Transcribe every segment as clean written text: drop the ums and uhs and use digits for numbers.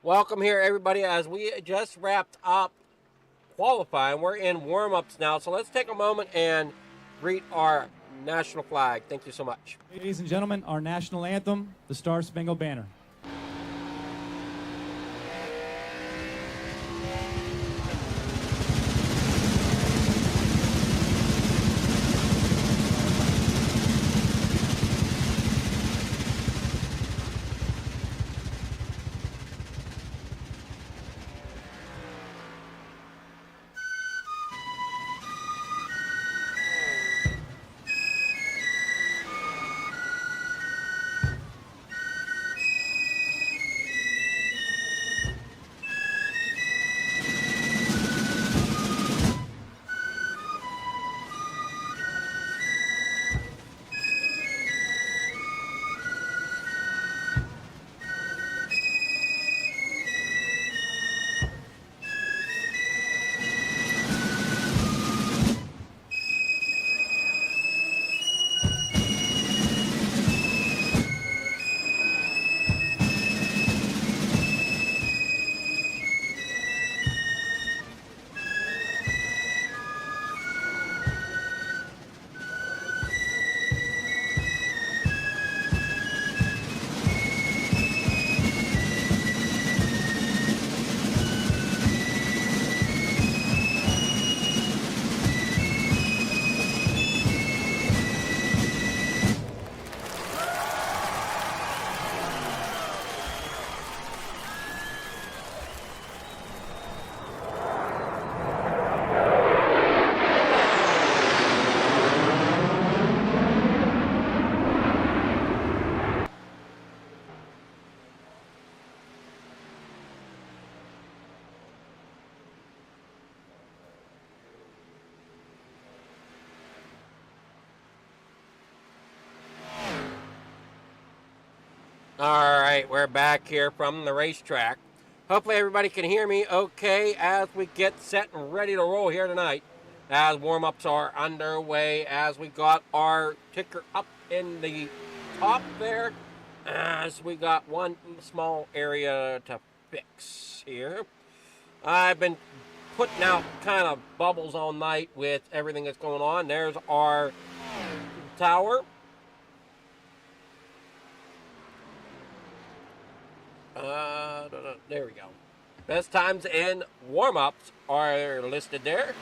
Welcome here, everybody, as we just wrapped up qualifying. We're in warm-ups now, so let's take a moment and greet our national flag. Thank you so much. Ladies and gentlemen, our national anthem, the Star Spangled Banner. All right, we're back here from the racetrack. Hopefully everybody can hear me okay as we get set and ready to roll here tonight. As warm-ups are underway, as we got our ticker up in the top there, as we got one small area to fix here. I've been putting out kind of bubbles all night with everything that's going on. There's our tower. There we go. Best times and warm-ups are listed there.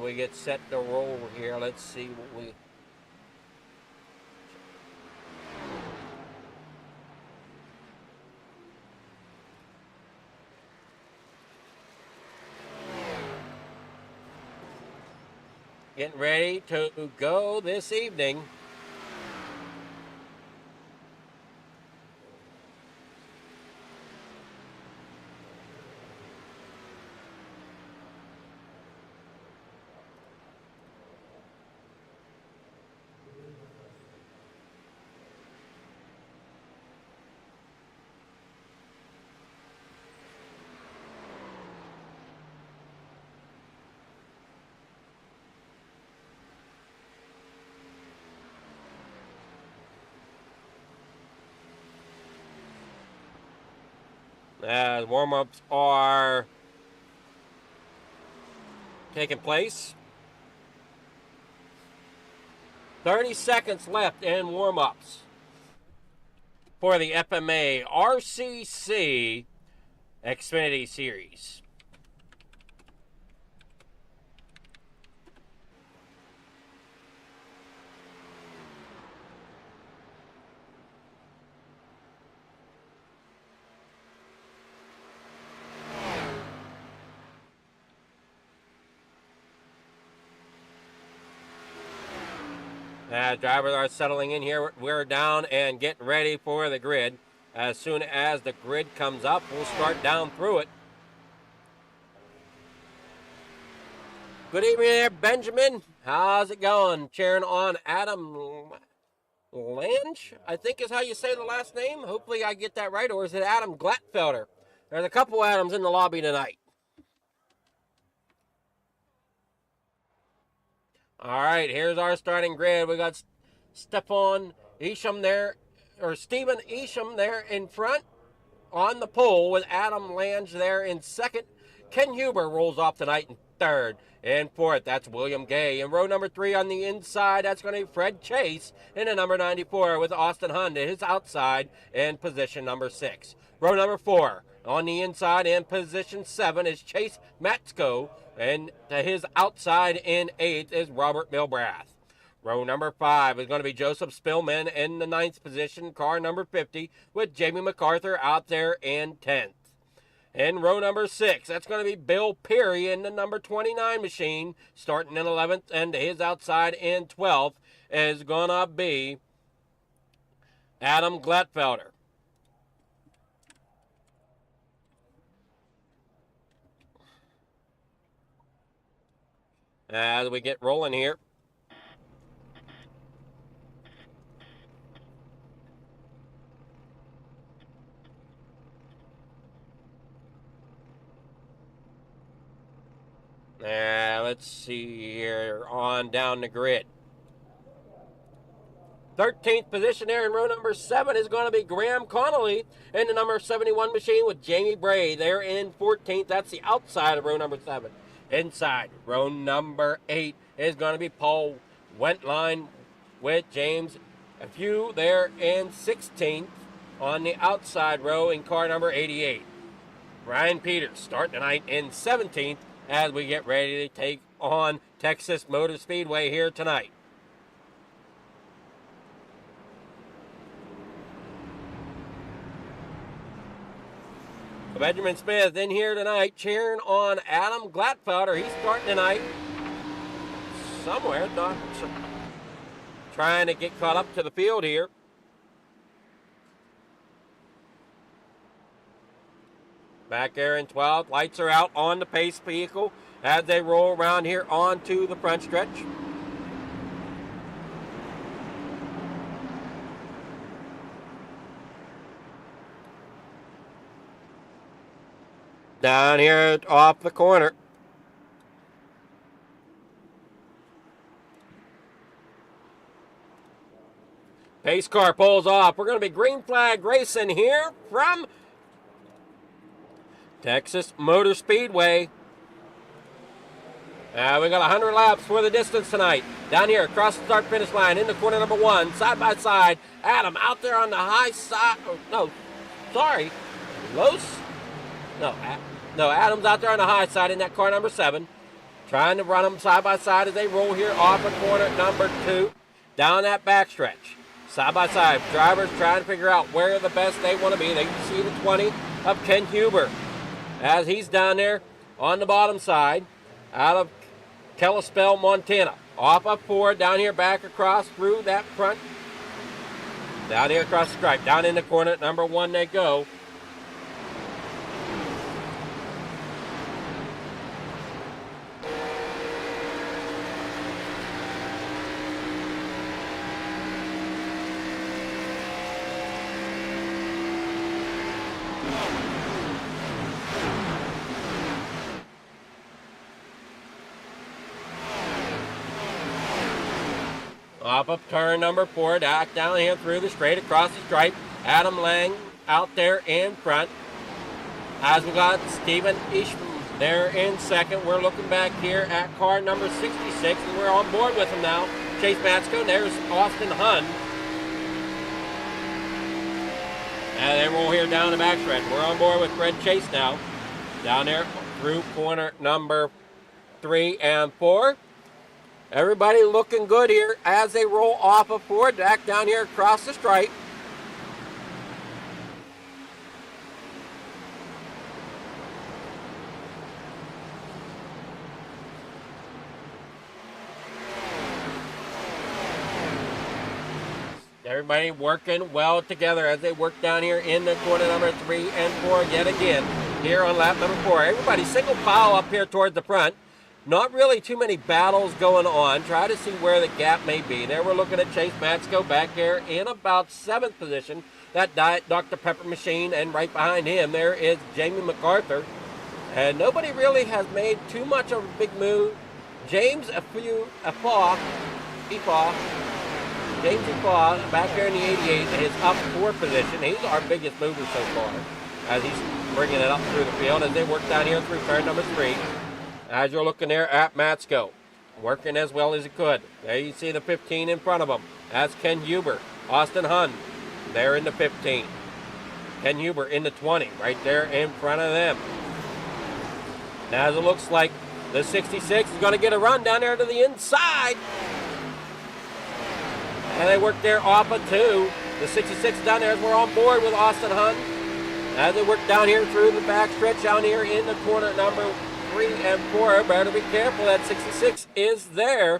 We get set to roll here. Let's see what we... Getting ready to go this evening. As warm-ups are taking place. 30 seconds left in warm-ups for the FMA RCC Xfinity Series. Drivers are settling in here. We're down and getting ready for the grid. As soon as the grid comes up, we'll start down through it. Good evening there, Benjamin. How's it going? Cheering on Adam Lange, I think is how you say the last name. Hopefully I get that right. Or is it Adam Glatfelder? There's a couple Adams in the lobby tonight. All right, here's our starting grid. We got Stephen Isham there in front on the pole with Adam Lange there in second. Ken Huber rolls off tonight in third. In fourth, that's William Gay. In row number 3 on the inside, that's going to be Fred Chase in the number 94 with Austin Hunt to his outside in position number 6. Row number 4 on the inside in position 7 is Chase Matsko, and to his outside in 8th is Robert Milbrath. Row number 5 is going to be Joseph Spillman in the 9th position, car number 50, with Jamie MacArthur out there in 10th. In row number 6, that's going to be Bill Peary in the number 29 machine, starting in 11th, and to his outside in 12th is going to be Adam Glatfelder. As we get rolling here. Let's see here on down the grid. 13th position there in row number 7 is going to be Graham Connolly in the number 71 machine with Jamie Bray there in 14th. That's the outside of row number 7. Inside row number 8 is going to be Paul Wentline with James Few there in 16th on the outside row in car number 88. Ryan Peters starting tonight in 17th as we get ready to take on Texas Motor Speedway here tonight. Benjamin Smith in here tonight cheering on Adam Glatfelder. He's starting tonight somewhere, not trying to get caught up to the field here. Back there in 12th, lights are out on the pace vehicle as they roll around here onto the front stretch. down here off the corner. Pace car pulls off. We're going to be green flag racing here from Texas Motor Speedway. We got 100 laps for the distance tonight. Down here, across the start-finish line, in the corner number 1, side by side. Adam out there on the high side. Adam's out there on the high side in that car number 7. Trying to run them side by side as they roll here off of corner number 2. Down that backstretch. Side by side, drivers trying to figure out where the best they want to be. They can see the 20 of Ken Huber as he's down there on the bottom side out of Kalispell, Montana. Off of 4, down here back across through that front. Down here across the stripe, down in the corner, number 1 they go. Off of turn number 4, back down here through the straight across the stripe. Adam Lang out there in front. As we got Stephen Isham there in second. We're looking back here at car number 66, and we're on board with him now. Chase Matsko, there's Austin Hunn. And they roll here down the backstretch. We're on board with Fred Chase now. Down there through corner number 3 and 4. Everybody looking good here as they roll off of 4, back down here across the stripe. Everybody working well together as they work down here in the corner number 3 and 4 yet again. Here on lap number 4. Everybody single file up here toward the front. Not really too many battles going on. Try to see where the gap may be. There we're looking at Chase Matsko back there in about 7th position. That Diet Dr. Pepper machine, and right behind him there is Jamie MacArthur. And nobody really has made too much of a big move. James Efaw back there in the 88 is up 4th position. He's our biggest mover so far as he's bringing it up through the field as they work down here through turn number 3. As you're looking there at Matsko, working as well as he could. There you see the 15 in front of him. That's Ken Huber. Austin Hunn there in the 15. Ken Huber in the 20, right there in front of them. As it looks like the 66 is going to get a run down there to the inside. And they work there off of 2. The 66 down there as we're on board with Austin Hunn. As they work down here through the back stretch down here in the corner number 3 and 4. Better be careful. That 66 is there.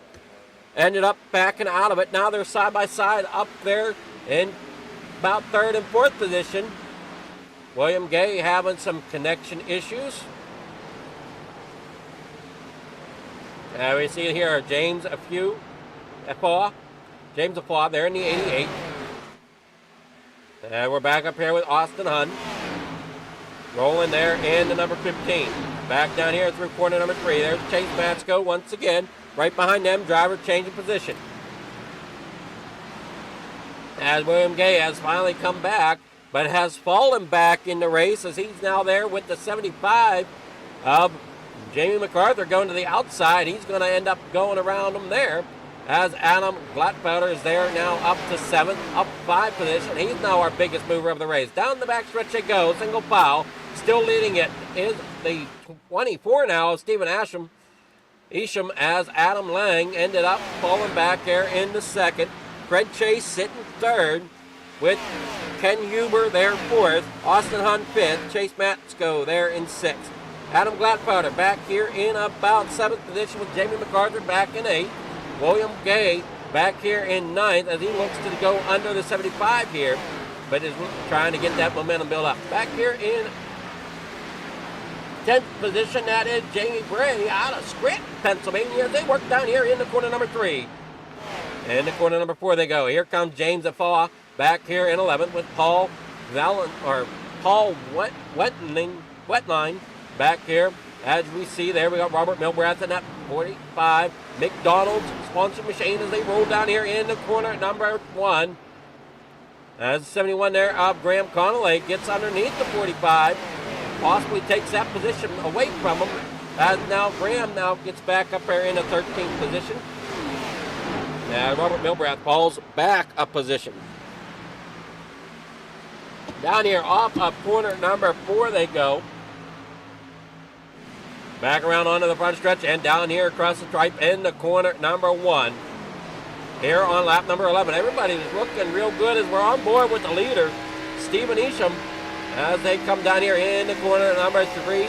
Ended up backing out of it. Now they're side by side up there in about 3rd and 4th position. William Gay having some connection issues. And we see here James Efaw there in the 88. And we're back up here with Austin Hunn. Rolling there in the number 15. Back down here through corner number 3. There's Chase Matsko once again. Right behind them, driver changing position. As William Gay has finally come back, but has fallen back in the race as he's now there with the 75 of Jamie MacArthur going to the outside. He's going to end up going around him there. As Adam Glatfelder is there now up to 7th, up 5 position. He's now our biggest mover of the race. Down the backstretch they go, single file. Still leading it is the 24 now of Stephen Isham as Adam Lang ended up falling back there in the 2nd. Fred Chase sitting 3rd with Ken Huber there 4th. Austin Hunn 5th. Chase Matsko there in 6th. Adam Glatfelder back here in about 7th position with Jamie MacArthur back in 8th. William Gay back here in 9th as he looks to go under the 75 here, but is trying to get that momentum built up. Back here in 10th position, that is Jamie Bray out of Scranton, Pennsylvania. They work down here in the corner number 3. In the corner number 4 they go. Here comes James Efaw back here in 11th with Paul Wetline back here. As we see there, we got Robert Milbrath in that 45. McDonald's sponsored machine as they roll down here in the corner number 1. As the 71 there of Graham Connolly gets underneath the 45. Possibly takes that position away from him. As now Graham now gets back up there in the 13th position. And Robert Milbrath falls back a position. Down here off of corner number 4 they go. Back around onto the front stretch and down here across the stripe in the corner number 1. Here on lap number 11. Everybody's looking real good as we're on board with the leader, Stephen Isham, as they come down here in the corner number 3.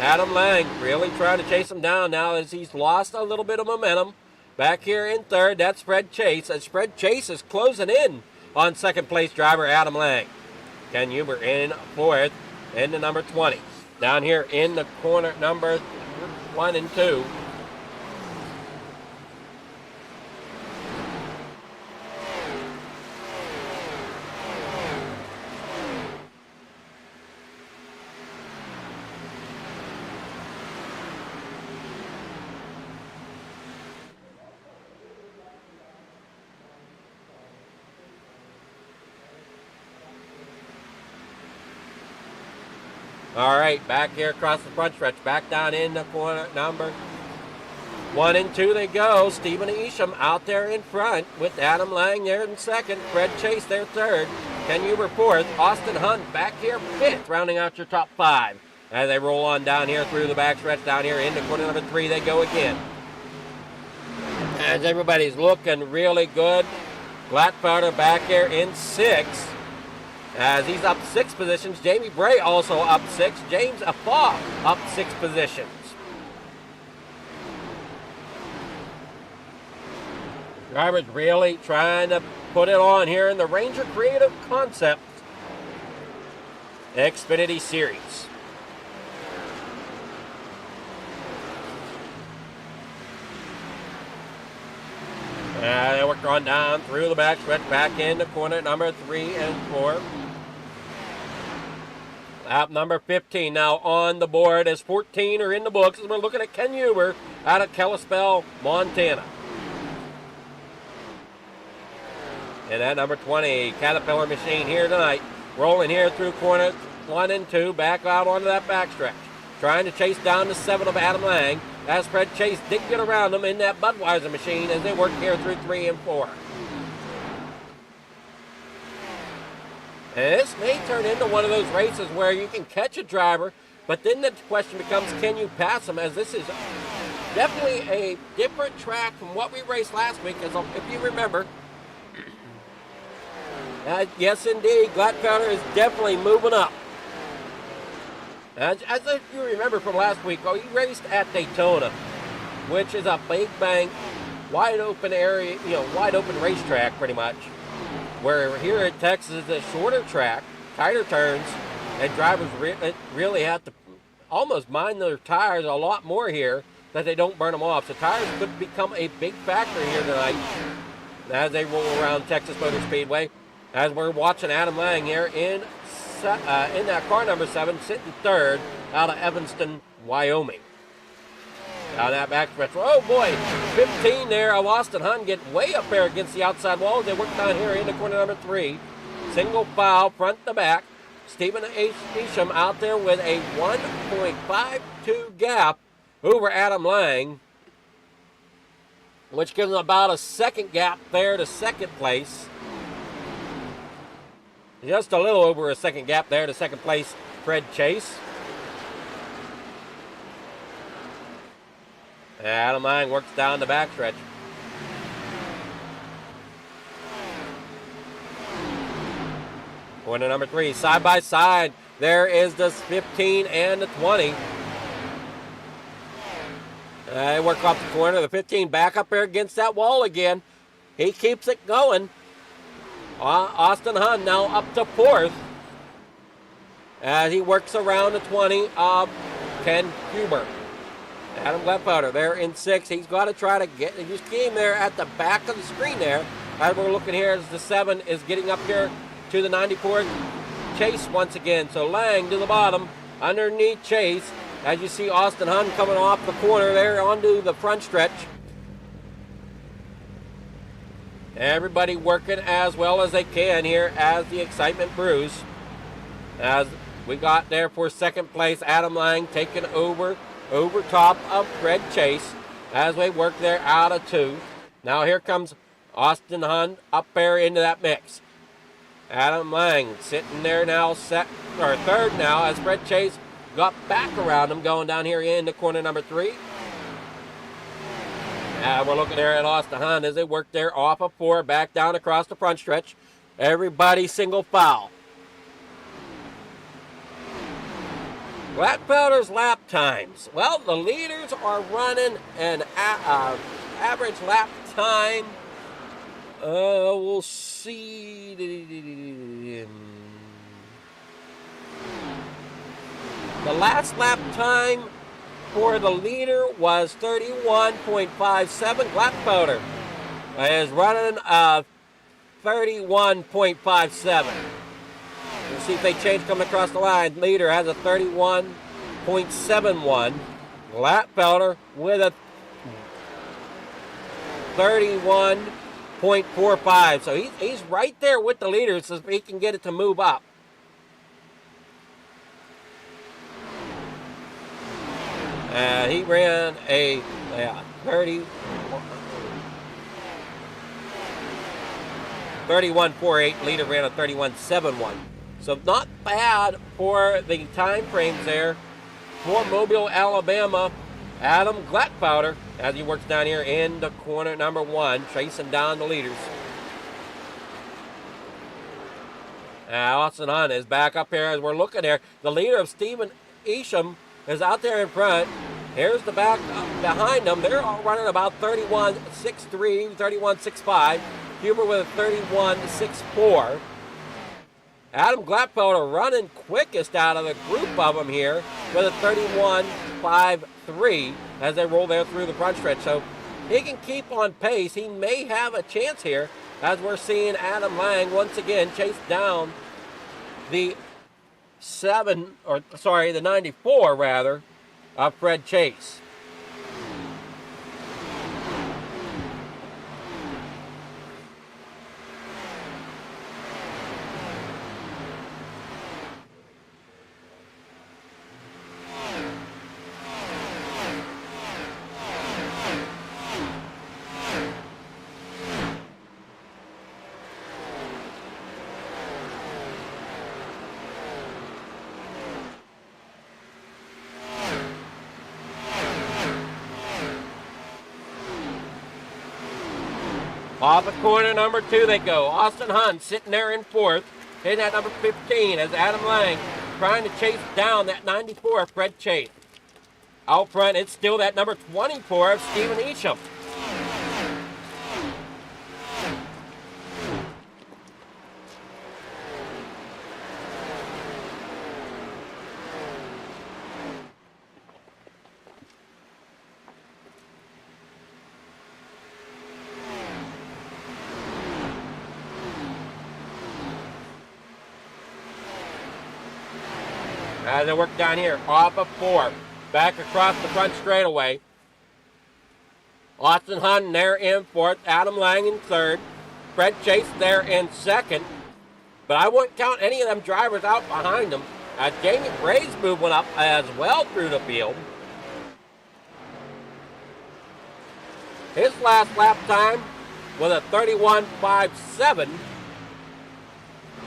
Adam Lang really trying to chase him down now as he's lost a little bit of momentum. Back here in 3rd, that's Fred Chase, as Fred Chase is closing in on 2nd place driver Adam Lang. Ken Huber in 4th in the number 20. Down here in the corner number 1 and 2. All right, back here across the front stretch, back down in the corner number 1 and 2 they go. Stephen Isham out there in front with Adam Lang there in 2nd. Fred Chase there 3rd. Ken Huber 4th. Austin Hunt back here 5th, rounding out your top 5. As they roll on down here through the back stretch, down here into corner number 3 they go again. As everybody's looking really good. Gladfelder back here in 6th. As he's up 6 positions. Jamie Bray also up 6. James Afaw up 6 positions. Drivers really trying to put it on here in the Ranger Creative Concept Xfinity Series. They work on down through the back stretch, back into corner number 3 and 4. Lap number 15 now on the board as 14 are in the books as we're looking at Ken Huber out of Kalispell, Montana. And that number 20 Caterpillar machine here tonight, rolling here through corners 1 and 2, back out onto that backstretch. Trying to chase down the 7 of Adam Lang as Fred Chase did get around them in that Budweiser machine as they work here through 3 and 4. And this may turn into one of those races where you can catch a driver, but then the question becomes, can you pass them? As this is definitely a different track from what we raced last week. As if you remember, yes indeed, Gladfelder is definitely moving up. As if you remember from last week, he raced at Daytona, which is a big bank, wide open area, wide open racetrack pretty much. Where here at Texas is a shorter track, tighter turns, and drivers really have to almost mind their tires a lot more here that they don't burn them off. So tires could become a big factor here tonight as they roll around Texas Motor Speedway. As we're watching Adam Lang here in that car number 7, sitting 3rd out of Evanston, Wyoming. Down that back stretch. Oh boy, 15 there of Austin Hunt getting way up there against the outside wall as they work down here into corner number 3. Single file, front to back. Stephen Isham out there with a 1.52 gap over Adam Lang, which gives him about a 2nd gap there to 2nd place. Just a little over a 2nd gap there to 2nd place, Fred Chase. Adam Lang works down the backstretch. Corner number 3, side by side. There is the 15 and the 20. They work off the corner. The 15 back up there against that wall again. He keeps it going. Austin Hunt now up to 4th as he works around the 20 of Ken Huber. Adam Gladfelder there in 6th. He's got to try to get, he just came there at the back of the screen there. As we're looking here as the 7 is getting up here to the 94 Chase once again. So Lang to the bottom underneath Chase. As you see Austin Hunt coming off the corner there onto the front stretch. Everybody working as well as they can here as the excitement brews. As we got there for second place, Adam Lang taking over top of Fred Chase as we work there out of 2. Now here comes Austin Hunt up there into that mix. Adam Lang sitting there now third now as Fred Chase got back around him going down here into corner number 3. We're looking there at Austin Hunt as they work there off of 4 back down across the front stretch. Everybody single file. Glatfelder's lap times. Well, the leaders are running an average lap time. We'll see. The last lap time for the leader was 31.57. Glatfelder is running 31.57. We'll see if they change coming across the line. Leader has a 31.71. Glatfelder with a 31.45. So he's right there with the leaders so he can get it to move up. He ran a 31.48. Leader ran a 31.71. So not bad for the time frames there for Mobile, Alabama. Adam Glatfelder as he works down here into corner number 1, chasing down the leaders. Austin Hunt is back up here as we're looking there. The leader of Stephen Isham is out there in front. Here's the back behind them. They're all running about 31.63, 31.65. Huber with a 31.64. Adam Glatfelder running quickest out of the group of them here with a 31.53 as they roll there through the front stretch. So he can keep on pace. He may have a chance here as we're seeing Adam Lang once again chase down the 94 rather, of Fred Chase. Off at corner number 2 they go. Austin Hunt sitting there in 4th. Hitting that number 15 as Adam Lang trying to chase down that 94 Fred Chase. Out front, it's still that number 24 of Stephen Isham. As they work down here, off of 4, back across the front straightaway. Austin Hunt there in 4th, Adam Lang in 3rd, Fred Chase there in 2nd. But I wouldn't count any of them drivers out behind them. Jamie Bray's moving up as well through the field. His last lap time was a 31.57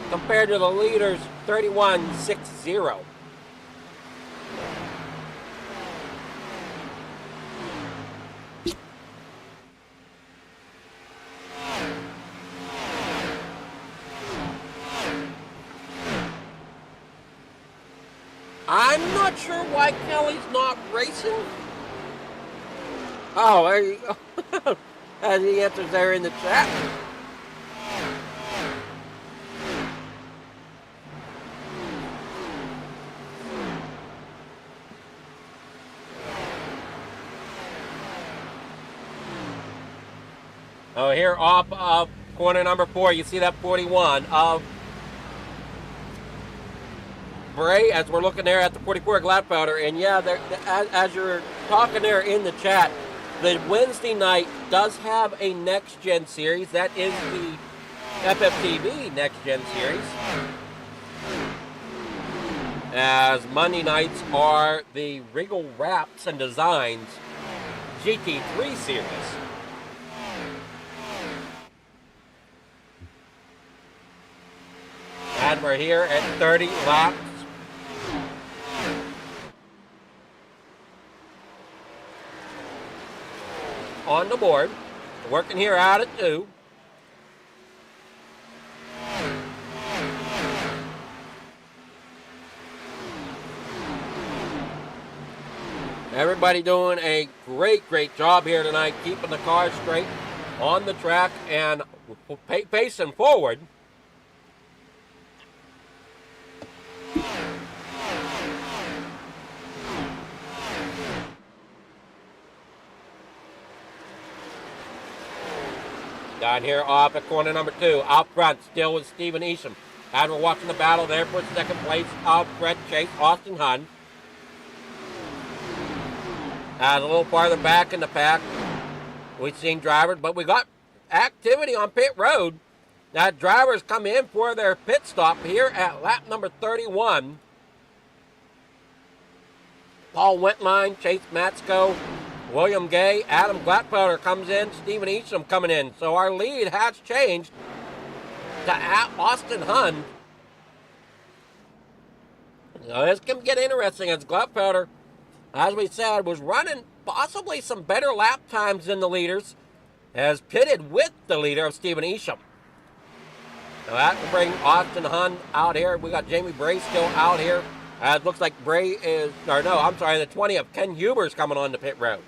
compared to the leader's 31.60. I'm not sure why Kelly's not racing. Oh, there you go. As he answers there in the chat. Oh, here off of corner number 4, you see that 41 of Bray, as we're looking there at the 44 Gladfelder. And yeah, as you're talking there in the chat, the Wednesday night does have a Next Gen series. That is the FFTv Next Gen series. As Monday nights are the Regal Wraps and Designs GT3 series. And we're here at 30 laps. On the board. Working here out at 2. Everybody doing a great job here tonight, keeping the car straight on the track and pacing forward. Down here off at corner number 2, out front, still with Stephen Isham. And we're watching the battle there for second place of Fred Chase, Austin Hunt. A little farther back in the pack, we've seen drivers, but we got activity on pit road. Now drivers come in for their pit stop here at lap number 31. Paul Wentline, Chase Matsko, William Gay, Adam Gladfelder comes in, Stephen Isham coming in. So our lead has changed to Austin Hunt. Now this can get interesting as Gladfelder, as we said, was running possibly some better lap times than the leaders, as pitted with the leader of Stephen Isham. Now that will bring Austin Hunt out here. We got Jamie Bray still out here. It looks like Bray is, or no, I'm sorry, the 20 of Ken Huber's coming on the pit road.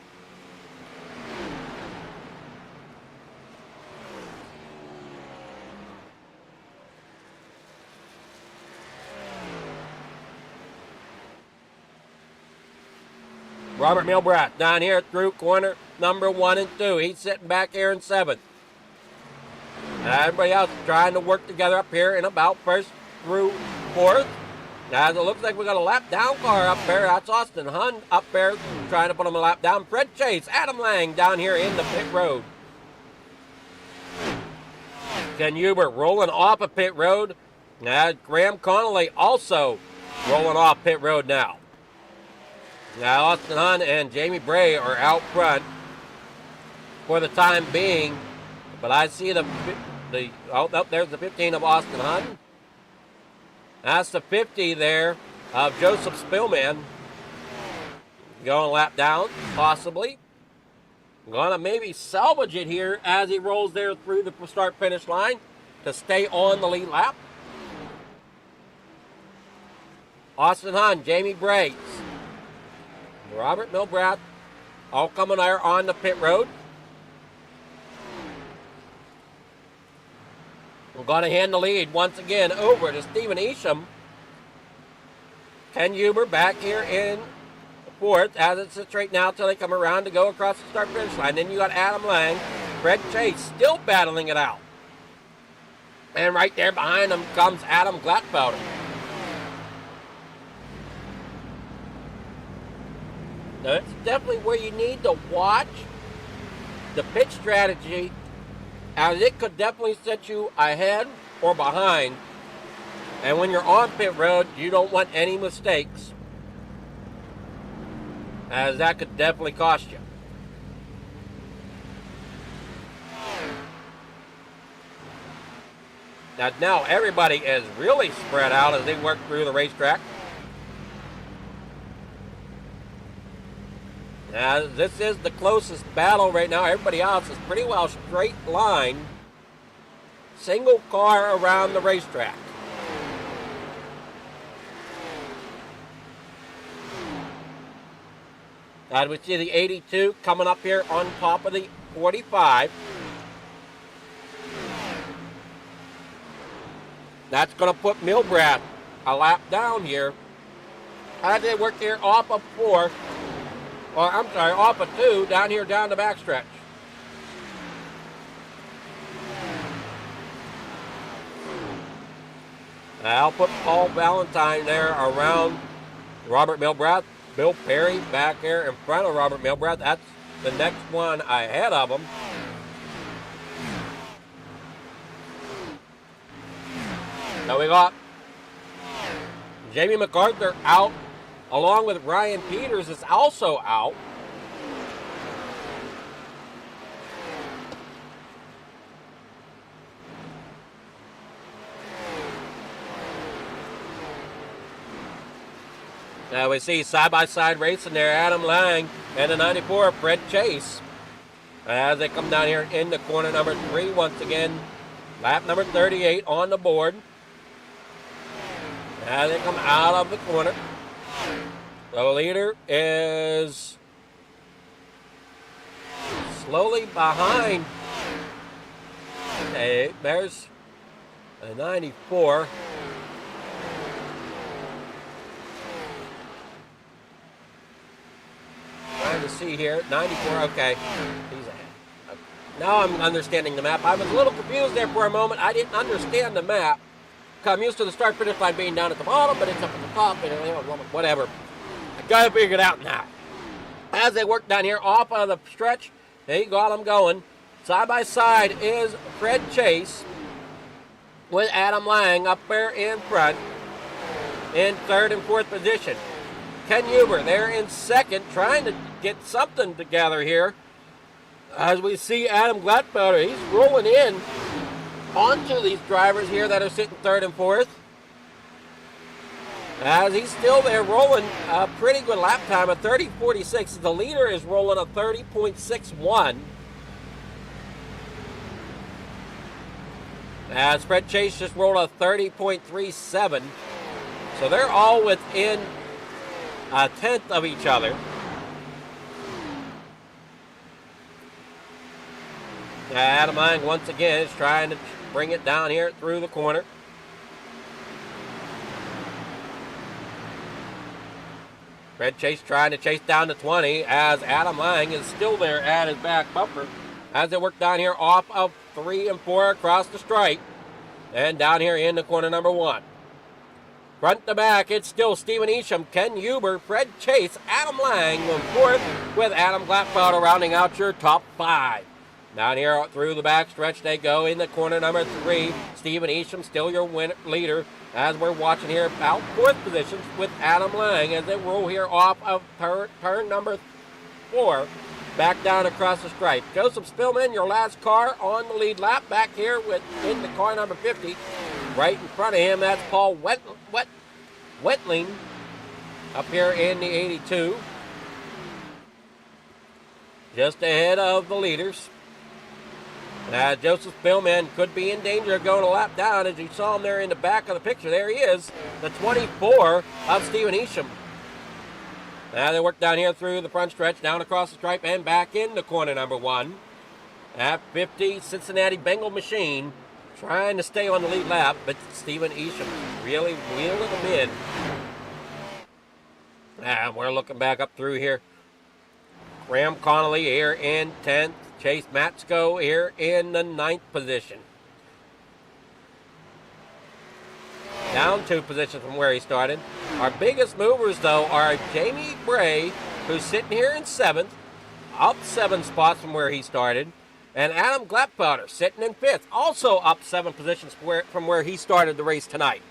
Robert Milbrath down here through corner number 1 and 2. He's sitting back here in 7th. Everybody else trying to work together up here in about 1st through 4th. As it looks like we got a lap down car up there. That's Austin Hunt up there trying to put him a lap down. Fred Chase, Adam Lang down here in the pit road. Ken Huber rolling off of pit road. Graham Connolly also rolling off pit road now. Now Austin Hunt and Jamie Bray are out front for the time being, but I see there's the 15 of Austin Hunt. That's the 50 there of Joseph Spillman. Going a lap down, possibly. Gonna maybe salvage it here as he rolls there through the start-finish line to stay on the lead lap. Austin Hunt, Jamie Bray, Robert Milbrath, all coming there on the pit road. We're going to hand the lead once again over to Stephen Isham. Ken Huber back here in 4th as it sits right now until they come around to go across the start-finish line. Then you got Adam Lang, Fred Chase still battling it out. And right there behind them comes Adam Gladfelder. Now, it's definitely where you need to watch the pit strategy, as it could definitely set you ahead or behind. And when you're on pit road, you don't want any mistakes, as that could definitely cost you. Now everybody is really spread out as they work through the racetrack. Now, this is the closest battle right now. Everybody else is pretty well straight line. Single car around the racetrack. Now we see the 82 coming up here on top of the 45. That's going to put Milbrath a lap down here. As they work here off of 4. Or, I'm sorry, off of 2, down here, down the backstretch. I'll put Paul Valentine there around Robert Milbrath. Bill Perry back there in front of Robert Milbrath. That's the next one ahead of him. So we got Jamie MacArthur out, along with Ryan Peters is also out. Now we see side-by-side racing there, Adam Lang and the 94, Fred Chase. As they come down here in the corner number 3 once again. Lap number 38 on the board. As they come out of the corner. The leader is slowly behind. Okay, there's a 94. Trying to see here, 94, okay. He's ahead. Okay. Now I'm understanding the map. I was a little confused there for a moment. I didn't understand the map. I'm used to the start-finish line being down at the bottom, but it's up at the top, and whatever. I got to figure it out now. As they work down here off of the stretch, they got them going. Side by side is Fred Chase with Adam Lang up there in front in 3rd and 4th position. Ken Huber there in 2nd, trying to get something together here. As we see Adam Gladfelder, he's rolling in onto these drivers here that are sitting 3rd and 4th. As he's still there rolling a pretty good lap time, a 30.46. The leader is rolling a 30.61. As Fred Chase just rolled a 30.37. So they're all within a tenth of each other. Adam Lang once again is trying to bring it down here through the corner. Fred Chase trying to chase down to 20 as Adam Lang is still there at his back bumper as they work down here off of 3 and 4 across the stripe and down here in the corner number 1. Front to back, it's still Stephen Isham, Ken Huber, Fred Chase, Adam Lang in 4th with Adam Gladfelder rounding out your top 5. Down here through the back stretch they go in the corner number 3. Stephen Isham still your leader as we're watching here about 4th positions with Adam Lang as they roll here off of turn number 4. Back down across the stripe. Joseph Spillman, your last car on the lead lap back here in the car number 50. Right in front of him, that's Paul Wetling up here in the 82. Just ahead of the leaders. Joseph Spillman could be in danger of going a lap down as you saw him there in the back of the picture. There he is, the 24 of Stephen Isham. Now they work down here through the front stretch, down across the stripe, and back in the corner number 1. At 50, Cincinnati Bengal Machine trying to stay on the lead lap, but Stephen Isham really wheeling them in. And we're looking back up through here. Graham Connolly here in 10th. Chase Matsko here in the 9th position. Down 2 positions from where he started. Our biggest movers, though, are Jamie Bray, who's sitting here in 7th, up 7 spots from where he started, and Adam Gladfelder sitting in 5th, also up 7 positions from where he started the race tonight.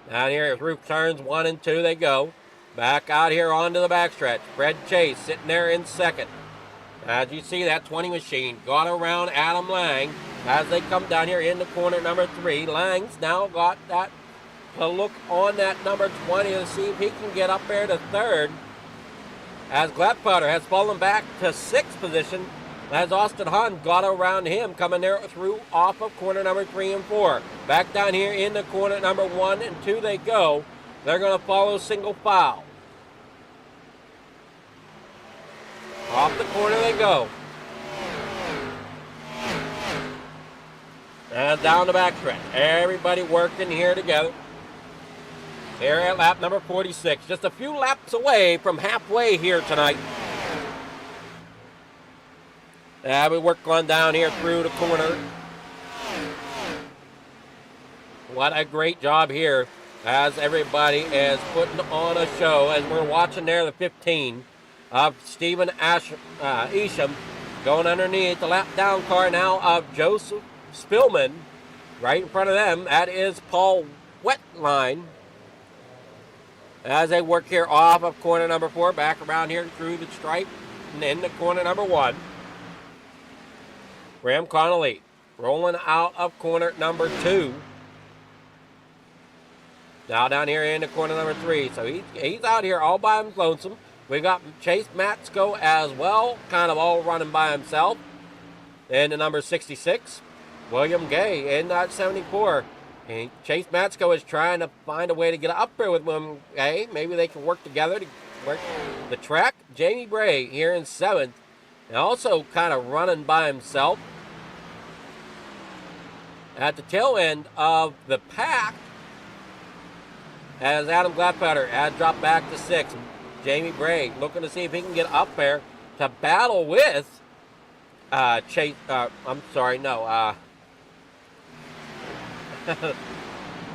Down here through turns 1 and 2 they go. Back out here onto the backstretch. Fred Chase sitting there in 2nd. As you see, that 20 machine got around Adam Lang as they come down here in the corner number 3. Lang's now got that to look on that number 20 to see if he can get up there to 3rd. As Gladfelder has fallen back to 6th position as Austin Hahn got around him coming there through off of corner number 3 and 4. Back down here in the corner number 1 and 2 they go. They're going to follow single file. Off the corner they go. And down the backstretch. Everybody working here together. Here at lap number 46. Just a few laps away from halfway here tonight. We work on down here through the corner. What a great job here as everybody is putting on a show. As we're watching there, the 15 of Stephen Isham going underneath the lap down car now of Joseph Spillman. Right in front of them, that is Paul Wetline. As they work here off of corner number 4, back around here through the stripe and into corner number 1. Graham Connolly rolling out of corner number 2. Now down here into corner number 3. So he's out here all by himself lonesome. We got Chase Matsko as well, kind of all running by himself. And the number 66, William Gay in that 74. And Chase Matsko is trying to find a way to get up there with William Gay. Maybe they can work together to work the track. Jamie Bray here in 7th. And also kind of running by himself. At the tail end of the pack, as Adam Gladfelder has dropped back to 6th. Jamie Bray looking to see if he can get up there to battle with Chase. Adam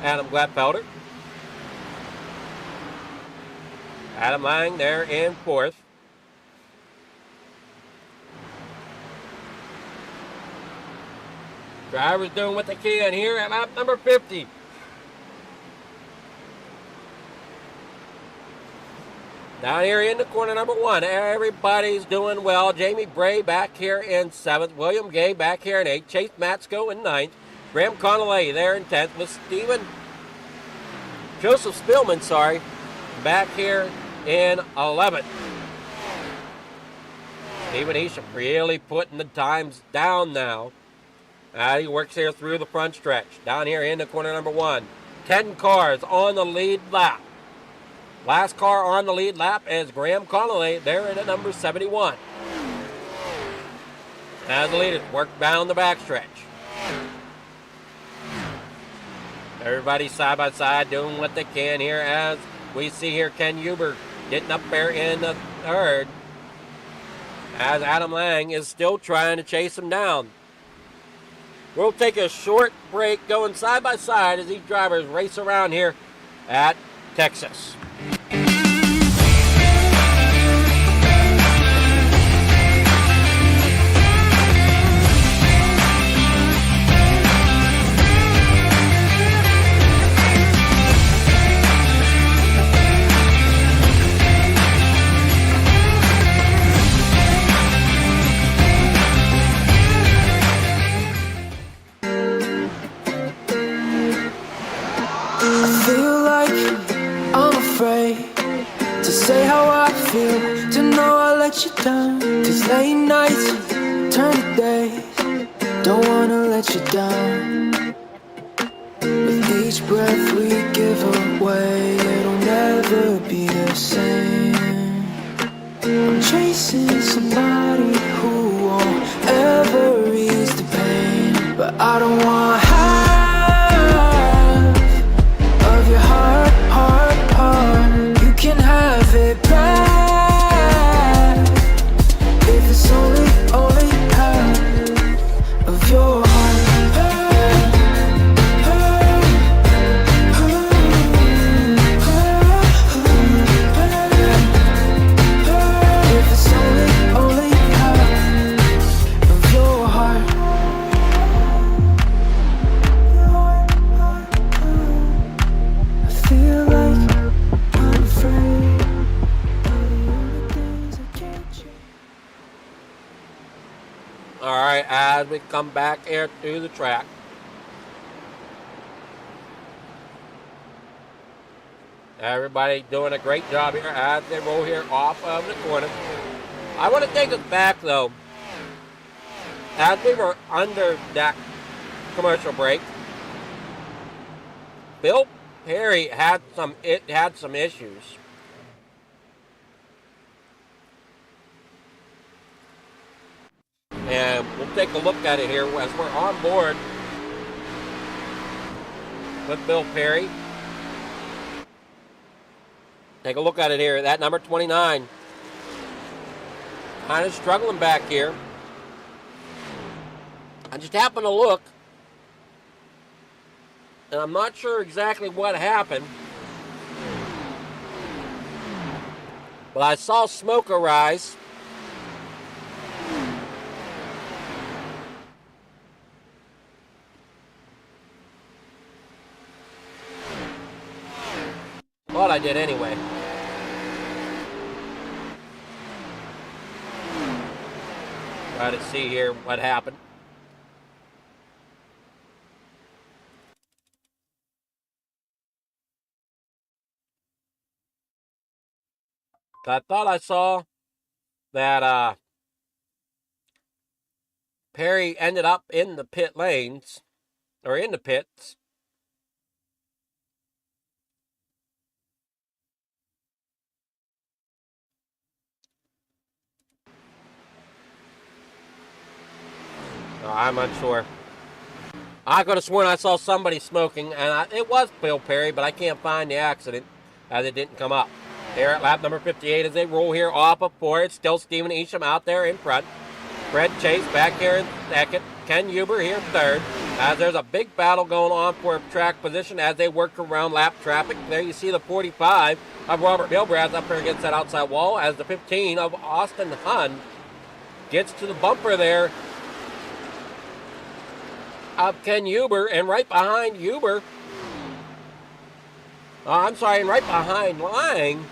Gladfelder. Adam Lang there in 4th. Drivers doing what they can here at lap number 50. Down here in the corner number 1, everybody's doing well. Jamie Bray back here in 7th. William Gay back here in 8th. Chase Matsko in 9th. Graham Connolly there in 10th with Joseph Spillman, back here in 11th. Stephen Isham really putting the times down now. He works here through the front stretch. Down here in the corner number 1. 10 cars on the lead lap. Last car on the lead lap is Graham Connolly there in at number 71. As the leaders work down the backstretch. Everybody side by side doing what they can here as we see here Ken Huber getting up there in the 3rd. As Adam Lang is still trying to chase him down. We'll take a short break going side by side as these drivers race around here at Texas. Say how I feel, to know I let you down. Cause late nights turn to days, don't wanna let you down. With each breath we give away, it'll never be the same. I'm chasing somebody who won't ever ease the pain, but I don't want half of your heart, heart, heart. You can have it back if it's only half of your heart. If it's only half of your heart. I feel like I'm afraid of the things I can't change. All right, as we come back here to the track. Everybody doing a great job here as they roll here off of the corner. I want to take us back, though. As we were under that commercial break, Bill Perry had some issues. And we'll take a look at it here as we're on board with Bill Perry. Take a look at it here. That number 29. Kind of struggling back here. I just happened to look. And I'm not sure exactly what happened, but I saw smoke arise. Thought I did anyway. Try to see here what happened. I thought I saw that Perry ended up in the pit lanes, or in the pits. I'm unsure. I could have sworn I saw somebody smoking, and it was Bill Perry, but I can't find the accident as it didn't come up. Here at lap number 58 as they roll here off of 4. It's still Stephen Isham out there in front. Fred Chase back here in second. Ken Huber here in third. As there's a big battle going on for track position as they work around lap traffic. There you see the 45 of Robert Bilbraz up there against that outside wall as the 15 of Austin Hunt gets to the bumper there of Ken Huber, and right behind Huber, and right behind Lang,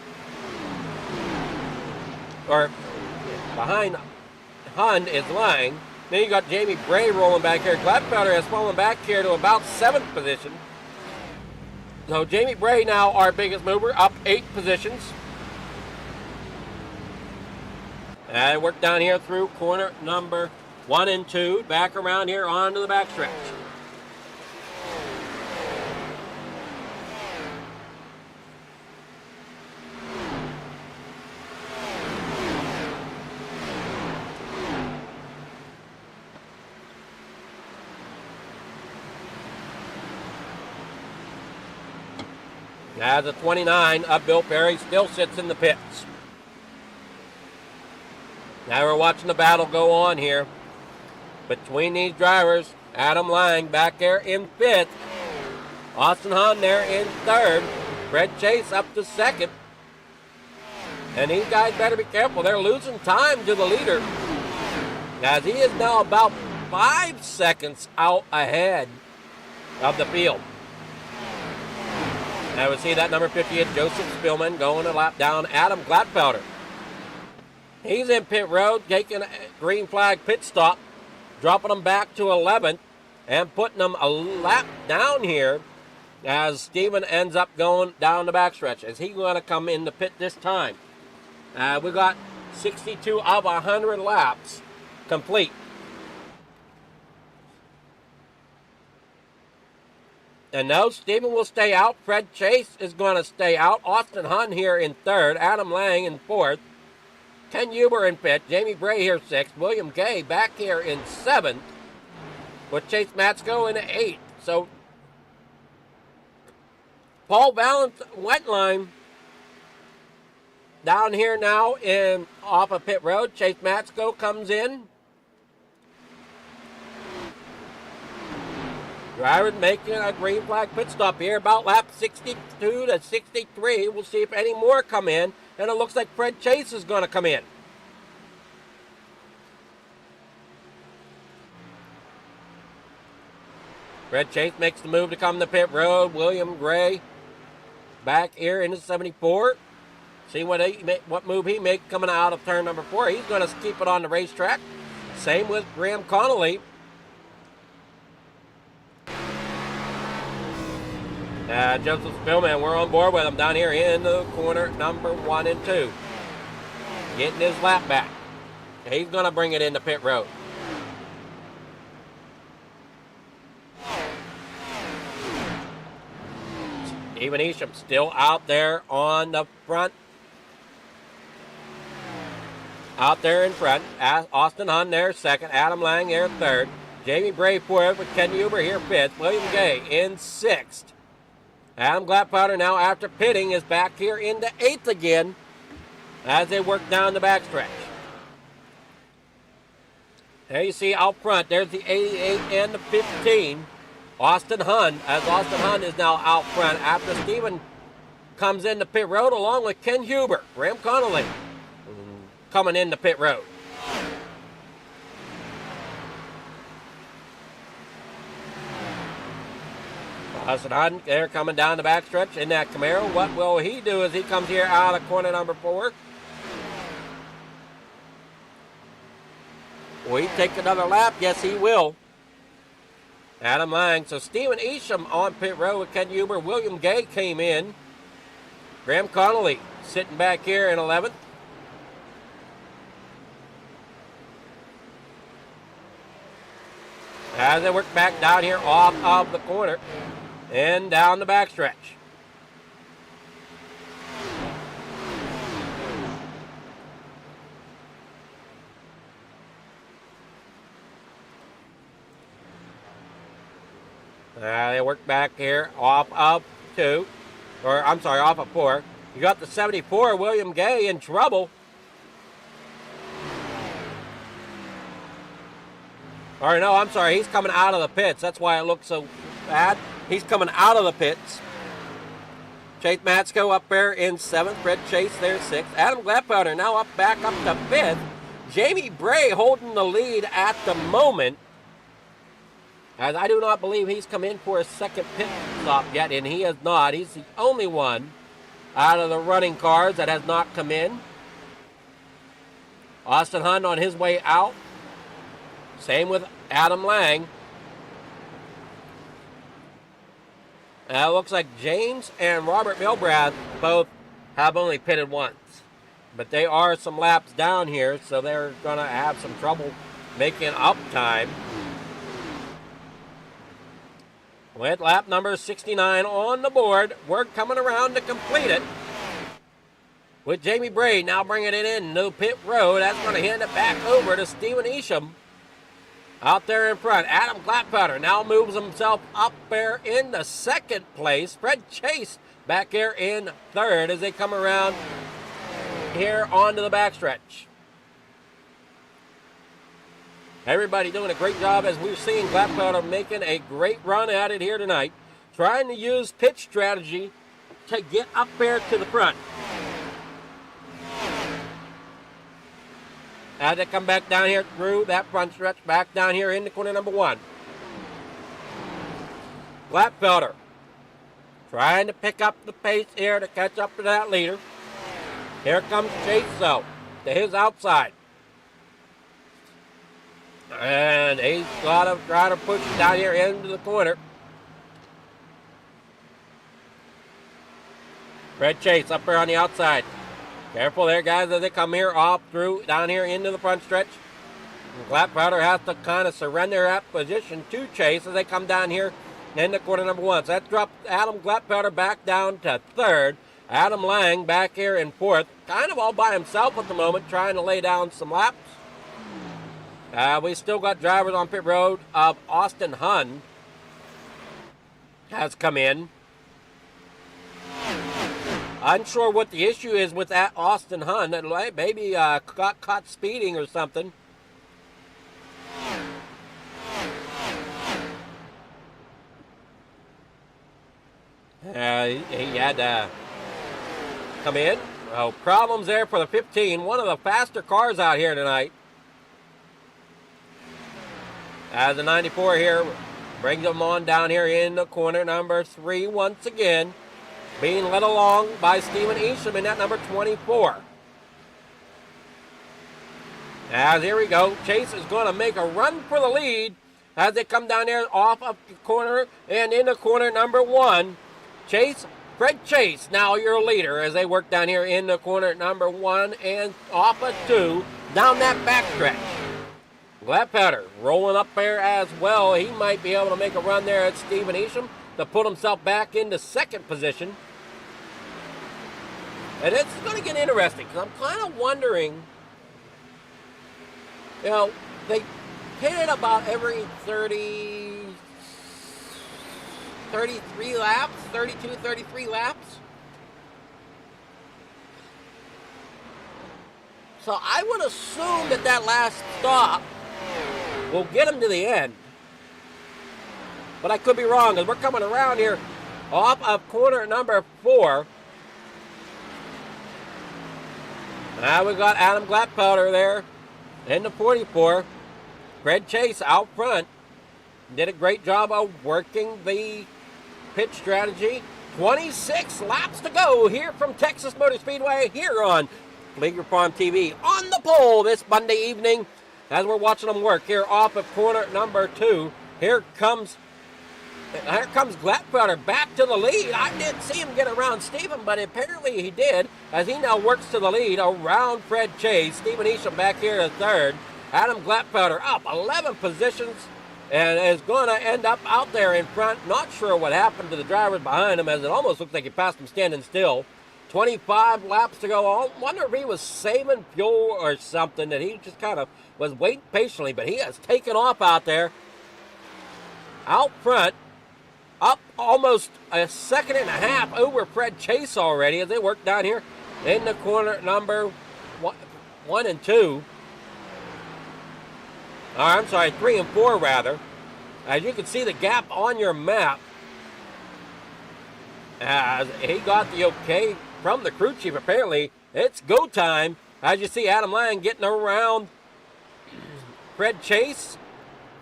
or behind Hunt is Lang. Then you got Jamie Bray rolling back here. Gladfelder has fallen back here to about 7th position. So Jamie Bray now our biggest mover, up 8 positions. And work down here through corner number 1 and 2, back around here onto the backstretch. As the 29 of Bill Perry still sits in the pits. Now we're watching the battle go on here between these drivers. Adam Lang back there in 5th. Austin Hahn there in 3rd. Fred Chase up to 2nd. And these guys better be careful. They're losing time to the leader, as he is now about 5 seconds out ahead of the field. Now we see that number 58, Joseph Spillman, going a lap down Adam Gladfelder. He's in pit road, taking a green flag pit stop, dropping them back to 11th and putting them a lap down here as Steven ends up going down the backstretch. Is he going to come in the pit this time? We got 62 of 100 laps complete. And no, Steven will stay out. Fred Chase is going to stay out. Austin Hunt here in 3rd. Adam Lang in 4th. Ken Huber in 5th. Jamie Bray here 6th. William Gay back here in 7th. With Chase Matsko in 8th. So, Paul Valance Wetline down here now off of pit road. Chase Matsko comes in. Drivers making a green flag pit stop here about lap 62 to 63. We'll see if any more come in. And it looks like Fred Chase is going to come in. Fred Chase makes the move to come to pit road. William Gray back here into 74. See what move he makes coming out of turn number 4. He's going to keep it on the racetrack. Same with Graham Connolly. Joseph Spillman, we're on board with him down here in the corner number 1 and 2. Getting his lap back. He's going to bring it into pit road. Stephen Isham still out there on the front. Out there in front. Austin Hunt there 2nd. Adam Lang there 3rd. Jamie Bray 4th with Ken Huber here 5th. William Gay in 6th. Adam Gladfelder now after pitting is back here into 8th again as they work down the backstretch. There you see out front, there's the 88 and the 15 Austin Hunt, as Austin Hunt is now out front after Steven comes into pit road along with Ken Huber. Graham Connolly coming into pit road. Austin Hunt there coming down the backstretch in that Camaro. What will he do as he comes here out of corner number 4? Will he take another lap? Yes, he will. Adam Lang. So Stephen Isham on pit road with Ken Huber. William Gay came in. Graham Connolly sitting back here in 11th. As they work back down here off of the corner and down the backstretch. They work back here off of 2. Or, I'm sorry, off of 4. You got the 74, William Gay, in trouble. Or, no, I'm sorry, he's coming out of the pits. That's why it looks so bad. He's coming out of the pits. Chase Matsko up there in 7th. Fred Chase there 6th. Adam Gladpowder now back up to 5th. Jamie Bray holding the lead at the moment, as I do not believe he's come in for a second pit stop yet, and he has not. He's the only one out of the running cars that has not come in. Austin Hunt on his way out. Same with Adam Lang. It looks like James and Robert Milbrath both have only pitted once. But they are some laps down here, so they're going to have some trouble making up time. With lap number 69 on the board, we're coming around to complete it. With Jamie Bray now bringing it in to pit road. That's going to hand it back over to Stephen Isham. Out there in front, Adam Gladpowder now moves himself up there in the 2nd place. Fred Chase back here in 3rd as they come around here onto the backstretch. Everybody doing a great job as we're seeing Gladpowder making a great run at it here tonight. Trying to use pitch strategy to get up there to the front. As they come back down here through that front stretch, back down here into corner number 1. Gladpowder trying to pick up the pace here to catch up to that leader. Here comes Chase, though, to his outside. And he's got to try to push it down here into the corner. Fred Chase up there on the outside. Careful there, guys, as they come here off through down here into the front stretch. Gladpowder has to kind of surrender that position to Chase as they come down here into corner number 1. So that dropped Adam Gladpowder back down to 3rd. Adam Lang back here in 4th. Kind of all by himself at the moment, trying to lay down some laps. We still got drivers on pit road. Austin Hunt has come in. Unsure what the issue is with that Austin Hunt. Maybe got caught speeding or something. He had to come in. Oh, problems there for the 15. One of the faster cars out here tonight. As the 94 here brings them on down here in the corner number 3 once again. Being led along by Stephen Isham in that number 24. As here we go. Chase is going to make a run for the lead as they come down there off of the corner and into corner number 1. Fred Chase, now your leader as they work down here in the corner number 1 and off of 2 down that backstretch. Gladpowder rolling up there as well. He might be able to make a run there at Stephen Isham to put himself back into 2nd position. And it's going to get interesting because I'm kind of wondering, you know, they pitted about every 33 laps, 32, 33 laps. So I would assume that last stop will get him to the end. but I could be wrong as we're coming around here off of corner number 4. Now we've got Adam Gladpowder there in the 44. Fred Chase out front. Did a great job of working the pit strategy. 26 laps to go here from Texas Motor Speedway here on Leaguer Farm TV on the pole this Monday evening as we're watching them work here off of corner number 2. Here comes Gladpowder back to the lead. I didn't see him get around Stephen, but apparently he did as he now works to the lead around Fred Chase. Stephen Isham back here at 3rd. Adam Gladpowder up 11 positions and is going to end up out there in front. Not sure what happened to the drivers behind him as it almost looks like he passed him standing still. 25 laps to go. I wonder if he was saving fuel or something, that he just kind of was waiting patiently, but he has taken off out there. Out front, up almost a second and a half over Fred Chase already as they work down here in the corner number 1 and 2. I'm sorry, 3 and 4 rather. As you can see the gap on your map, as he got the okay from the crew chief. Apparently it's go time. As you see Adam Lang getting around Fred Chase.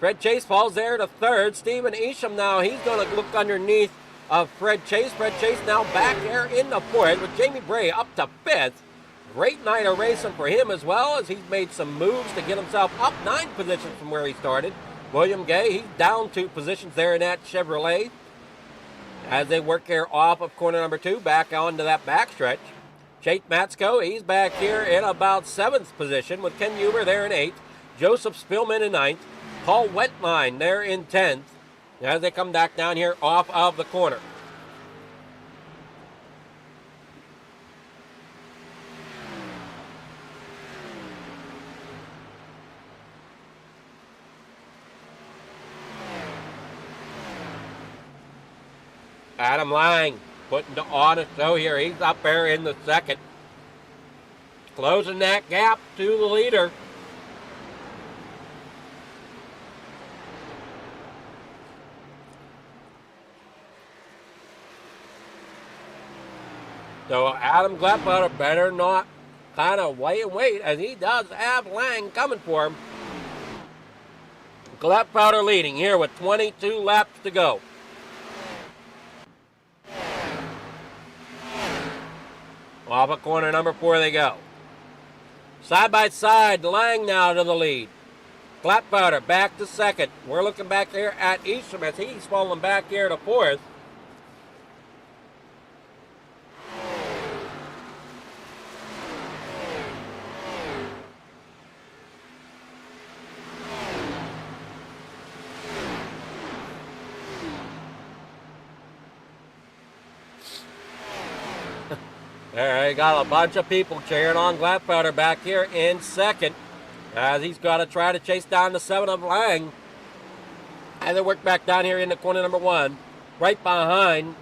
Fred Chase falls there to 3rd. Stephen Isham now, he's going to look underneath of Fred Chase. Fred Chase now back there in the 4th with Jamie Bray up to 5th. Great night of racing for him as well as he's made some moves to get himself up 9 positions from where he started. William Gay, he's down 2 positions there in that Chevrolet as they work here off of corner number 2 back onto that backstretch. Chait Matsko, he's back here in about 7th position with Ken Huber there in 8th. Joseph Spillman in 9th. Paul Wentline there in 10th as they come back down here off of the corner. Adam Lang putting on a show here. He's up there in the 2nd. Closing that gap to the leader. So Adam Gladpowder better not kind of wait as he does have Lang coming for him. Gladpowder leading here with 22 laps to go. Off of corner number 4 they go. Side by side, Lang now to the lead. Gladpowder back to 2nd. We're looking back here at Isham as he's falling back here to 4th. There, you got a bunch of people cheering on Gladpowder back here in 2nd as he's got to try to chase down the 7 of Lang. And they work back down here into corner number 1. Right behind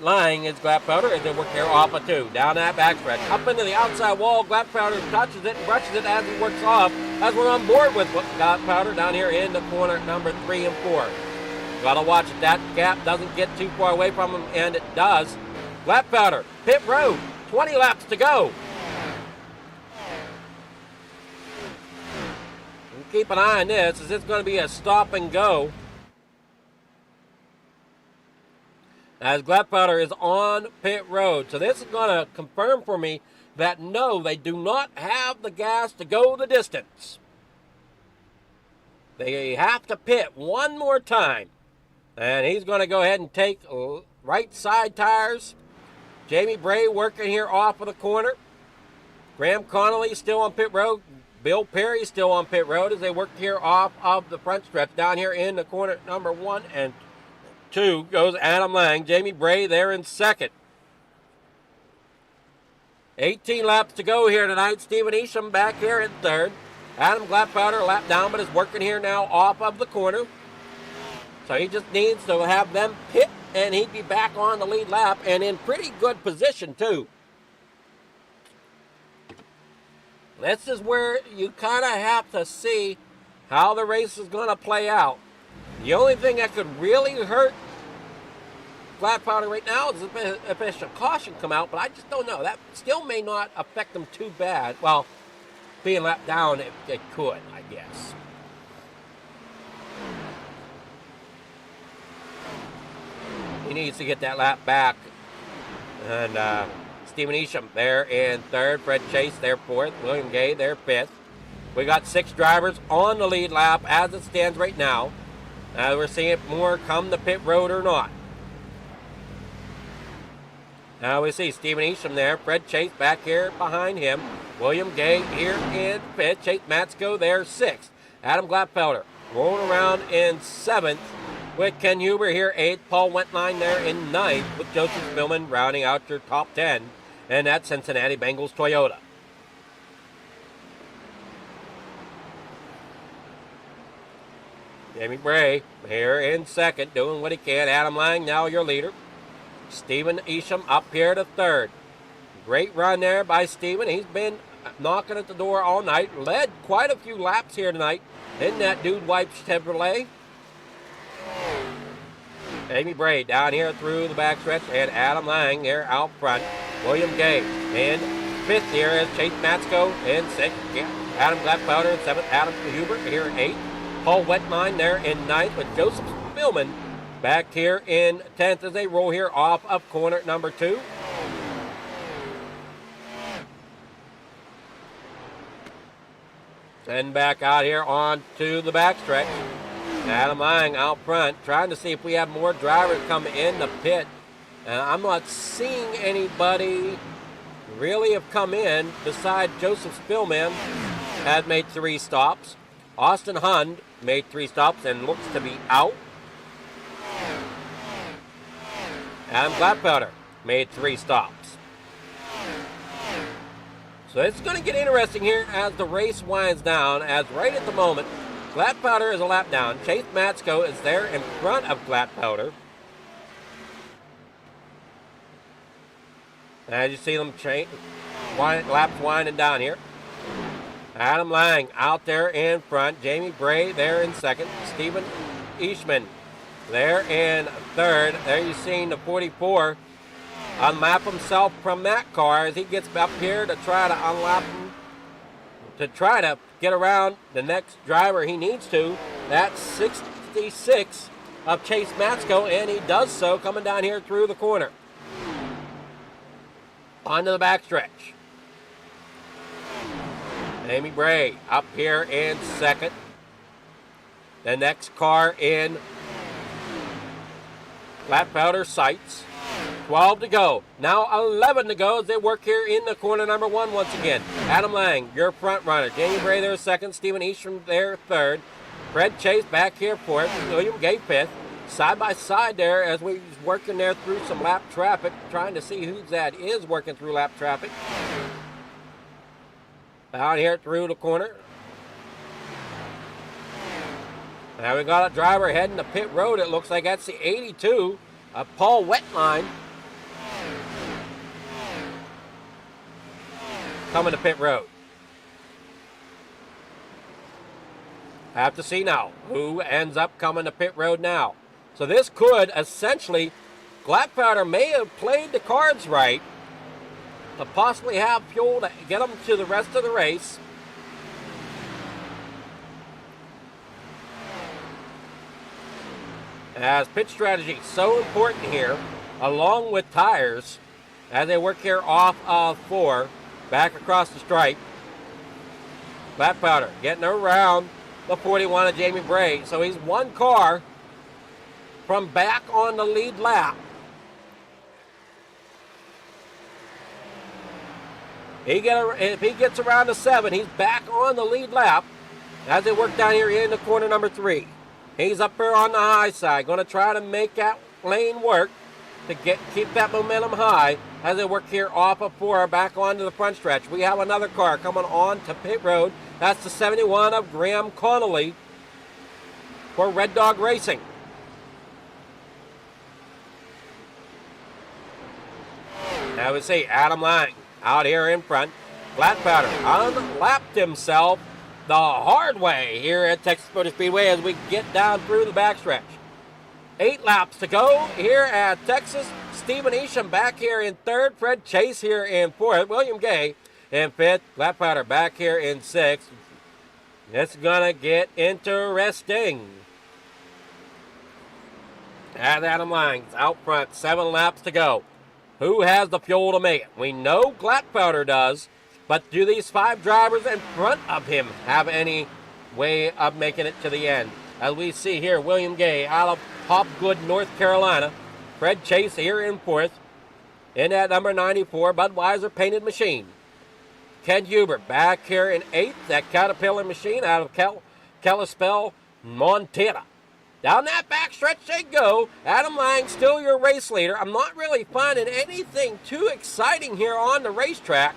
Lang is Gladpowder as they work here off of 2. Down that backstretch. Up into the outside wall. Gladpowder touches it and brushes it as he works off as we're on board with Gladpowder down here in the corner number 3 and 4. Got to watch it. That gap doesn't get too far away from him, and it does. Gladpowder, pit road, 20 laps to go. And keep an eye on this, as it's going to be a stop and go. As Gladpowder is on pit road. So this is going to confirm for me that no, they do not have the gas to go the distance. They have to pit one more time. And he's going to go ahead and take right side tires. Jamie Bray working here off of the corner. Graham Connolly still on pit road. Bill Perry still on pit road as they work here off of the front stretch. Down here in the corner number 1 and 2 goes Adam Lang. Jamie Bray there in 2nd. 18 laps to go here tonight. Stephen Isham back here in 3rd. Adam Gladpowder a lap down, but is working here now off of the corner. So he just needs to have them pit, and he'd be back on the lead lap and in pretty good position, too. This is where you kind of have to see how the race is going to play out. The only thing that could really hurt Black Powder right now is if a caution come out, but I just don't know. That still may not affect them too bad. Well, being lapped down, it could, I guess. He needs to get that lap back. And Stephen Isham there in third. Fred Chase there fourth. William Gay there fifth. We got 6 drivers on the lead lap as it stands right now. We're seeing if more come to pit road or not. Now we see Stephen Isham there. Fred Chase back here behind him. William Gay here in fifth. Chase Matsko there sixth. Adam Gladfelder rolling around in seventh with Ken Huber here eighth. Paul Wentline there in ninth with Joseph Spillman rounding out your top 10. And that's Cincinnati Bengals Toyota. Jamie Bray here in second, doing what he can. Adam Lang, now your leader. Stephen Isham up here to third. Great run there by Stephen. He's been knocking at the door all night. Led quite a few laps here tonight in that Dude Wipes Chevrolet. Jamie Bray down here through the backstretch, and Adam Lang here out front. William Gay in fifth here is Chase Matsko in sixth. Yeah. Adam Gladfelder in seventh. Adam Hubert here in eighth. Paul Wentline there in ninth with Joseph Spillman back here in 10th as they roll here off of corner number 2. And back out here on to the backstretch. Adam Lang out front, trying to see if we have more drivers come in the pit. I'm not seeing anybody really have come in besides Joseph Spillman. Had made 3 stops. Austin Hund made 3 stops and looks to be out. Adam Gladfelder made 3 stops. So it's going to get interesting here as the race winds down, as right at the moment, Gladfelder is a lap down. Chase Matsko is there in front of Gladfelder. As you see them laps winding down here. Adam Lang out there in front. Jamie Bray there in second. Stephen Isham there in third. There you see the 44 unlap himself from that car as he gets up here to try to unlap him, to try to get around the next driver he needs to. That's 66 of Chase Matsko, and he does so coming down here through the corner. Onto the backstretch. Amy Bray up here in second. The next car in Gladfelder sights. 12 to go. Now 11 to go as they work here in the corner number 1 once again. Adam Lang, your front runner. Jamie Bray there second. Stephen Isham there third. Fred Chase back here fourth. William Gay fifth. Side by side there as we're working there through some lap traffic, trying to see who that is working through lap traffic. Out here through the corner. Now we got a driver heading to pit road. It looks like that's the 82 of Paul Wentline. Coming to pit road. Have to see now who ends up coming to pit road now. So this could essentially, Gladfelder may have played the cards right to possibly have fuel to get them to the rest of the race. As pit strategy is so important here, along with tires, as they work here off of 4, back across the stripe. Gladfelder getting around the 41 of Jamie Bray. So he's 1 car from back on the lead lap. If he gets around the 7, he's back on the lead lap as they work down here in the corner number 3. He's up there on the high side, going to try to make that lane work to keep that momentum high as they work here off of 4 back onto the front stretch. We have another car coming on to pit road. That's the 71 of Graham Connolly for Red Dog Racing. Now we see Adam Lang out here in front. Gladfelder unlapped himself the hard way here at Texas Motor Speedway as we get down through the backstretch. 8 laps to go here at Texas. Stephen Isham back here in third. Fred Chase here in fourth. William Gay in fifth. Black Powder back here in sixth. It's gonna get interesting. As Adam Lang's out front, 7 laps to go. Who has the fuel to make it? We know Black Powder does, but do these 5 drivers in front of him have any way of making it to the end? As we see here, William Gay out of Hopgood, North Carolina. Fred Chase here in fourth. In at number 94, Budweiser Painted Machine. Ken Huber back here in eighth. That Caterpillar machine out of Kalispell, Montana. Down that backstretch they go. Adam Lang still your race leader. I'm not really finding anything too exciting here on the racetrack.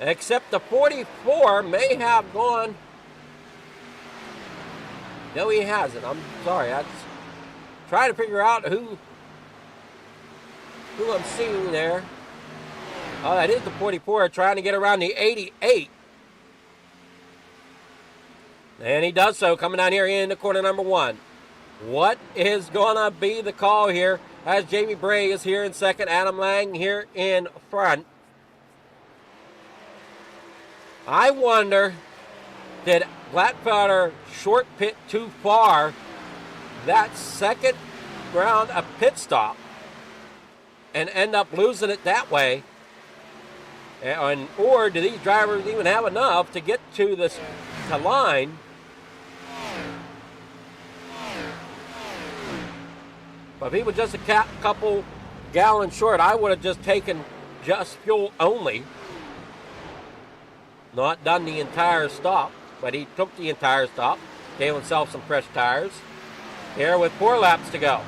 Except the 44 may have gone. No, he hasn't. I'm sorry. I just trying to figure out who I'm seeing there. Oh, that is the 44 trying to get around the 88. And he does so coming down here into corner number 1. What is going to be the call here as Jamie Bray is here in second, Adam Lang here in front. I wonder, did Black Powder short pit too far that second round of pit stop and end up losing it that way? Or do these drivers even have enough to get to the line? But if he was just a couple gallons short, I would have just taken just fuel only. Not done the entire stop, but he took the entire stop. Gave himself some fresh tires. Here with 4 laps to go.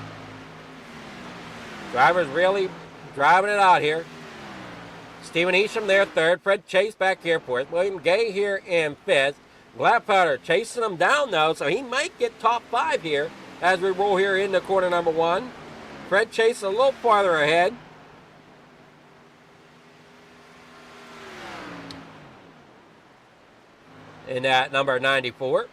Drivers really driving it out here. Stephen Isham there third. Fred Chase back here fourth. William Gay here in fifth. Black Powder chasing him down though, so he might get top 5 here as we roll here into corner number 1. Fred Chase a little farther ahead. In that number 94.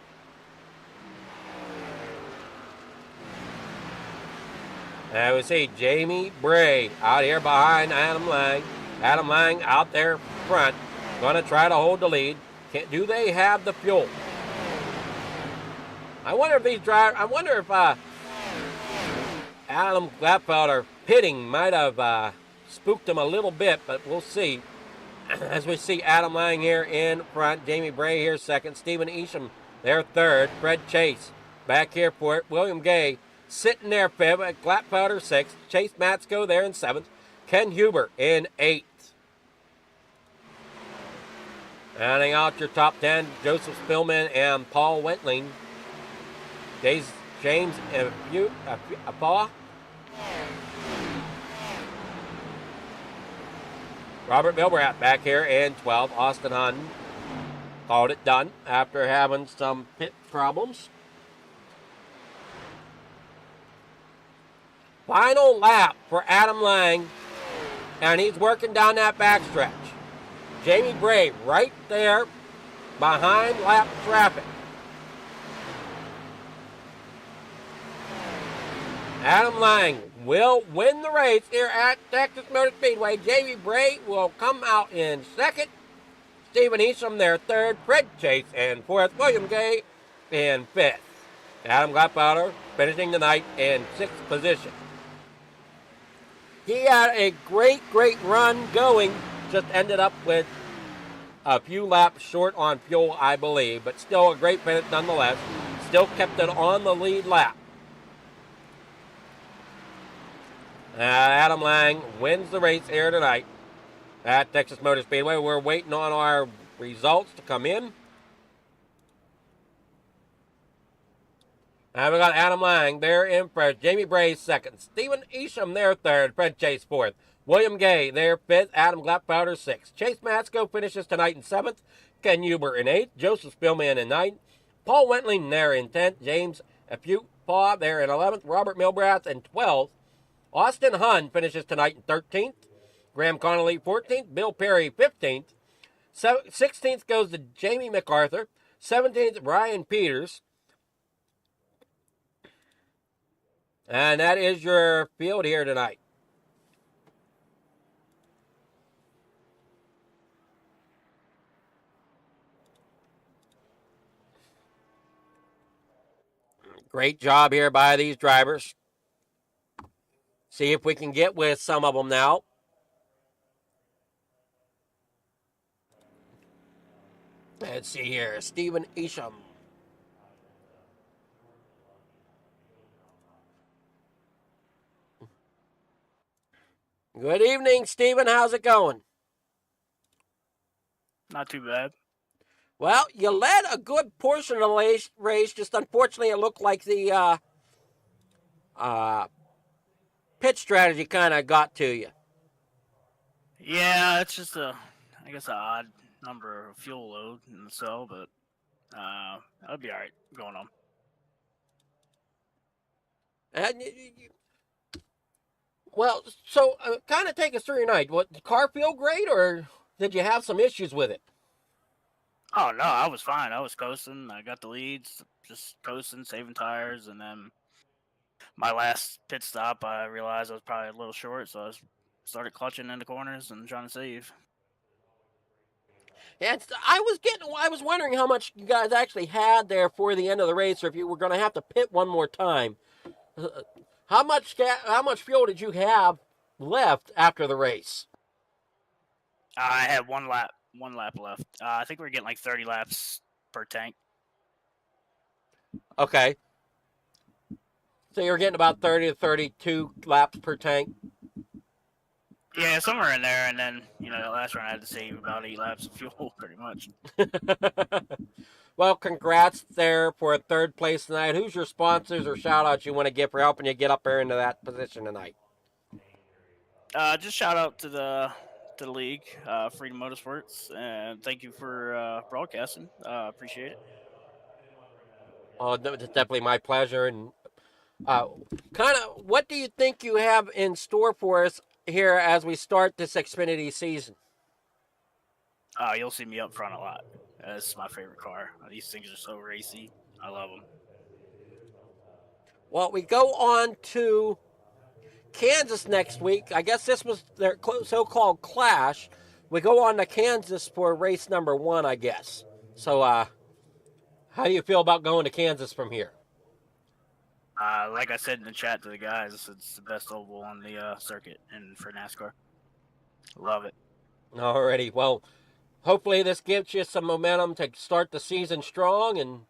And we see Jamie Bray out here behind Adam Lang. Adam Lang out there front. Going to try to hold the lead. Do they have the fuel? I wonder if Adam Gladfelder pitting might have spooked him a little bit, but we'll see. As we see Adam Lang here in front, Jamie Bray here second, Stephen Isham there third, Fred Chase back here for it, William Gay sitting there fifth, Gladfelder sixth, Chase Matsko there in seventh, Ken Huber in eighth. Adding out your top 10, Joseph Spillman and Paul Wentling. James Apaw. Robert Milbrat back here in 12th. Austin Hunt called it done after having some pit problems. Final lap for Adam Lang, and he's working down that backstretch. Jamie Bray right there behind lap traffic. Adam Lang will win the race here at Texas Motor Speedway. Jamie Bray will come out in second. Stephen Isham there third. Fred Chase in fourth. William Gay in fifth. Adam Gladfelder finishing the night in sixth position. He had a great run going. Just ended up with a few laps short on fuel, I believe. But still a great finish nonetheless. Still kept it on the lead lap. Adam Lang wins the race here tonight at Texas Motor Speedway. We're waiting on our results to come in. And we got Adam Lang there in first. Jamie Bray second. Stephen Isham there third. Fred Chase fourth. William Gay there fifth. Adam Gladfelder sixth. Chase Matsko finishes tonight in seventh. Ken Huber in eighth. Joseph Spillman in ninth. Paul Wentling there in 10th. James Apaw there in 11th. Robert Milbrath in 12th. Austin Hunt finishes tonight in 13th. Graham Connolly 14th. Bill Perry 15th. 16th goes to Jamie MacArthur. 17th, Ryan Peters. And that is your field here tonight. Great job here by these drivers. See if we can get with some of them now. Let's see here. Stephen Isham. Good evening, Stephen. How's it going? Not too bad. Well, you led a good portion of the race. Just unfortunately, it looked like the pit strategy kind of got to you. Yeah, it's just I guess, an odd number of fuel load in the cell, but that'll be all right going on. And well, so kind of take us through your night. What, did the car feel great, or did you have some issues with it? Oh no, I was fine. I was coasting. I got the leads, just coasting, saving tires, and then my last pit stop, I realized I was probably a little short, so I started clutching into corners and trying to save. Yeah, I was wondering how much you guys actually had there for the end of the race, or if you were going to have to pit one more time. How much fuel did you have left after the race? I had one lap left. I think we were getting like 30 laps per tank. Okay. So you're getting about 30 to 32 laps per tank? Yeah, somewhere in there, and then, the last run I had to save about 8 laps of fuel, pretty much. Well, congrats there for a third place tonight. Who's your sponsors or shout-outs you want to give for helping you get up there into that position tonight? Just shout out to the league, Freedom Motorsports, and thank you for broadcasting. Appreciate it. Oh, it's definitely my pleasure. And kind of, what do you think you have in store for us here as we start this Xfinity season? You'll see me up front a lot. That's my favorite car. These things are so racy. I love them. Well, we go on to Kansas next week. I guess this was their so-called clash. We go on to Kansas for race number 1, I guess. So, how do you feel about going to Kansas from here? Like I said in the chat to the guys, it's the best oval on the circuit and for NASCAR. Love it. Alrighty. Well, hopefully this gives you some momentum to start the season strong, and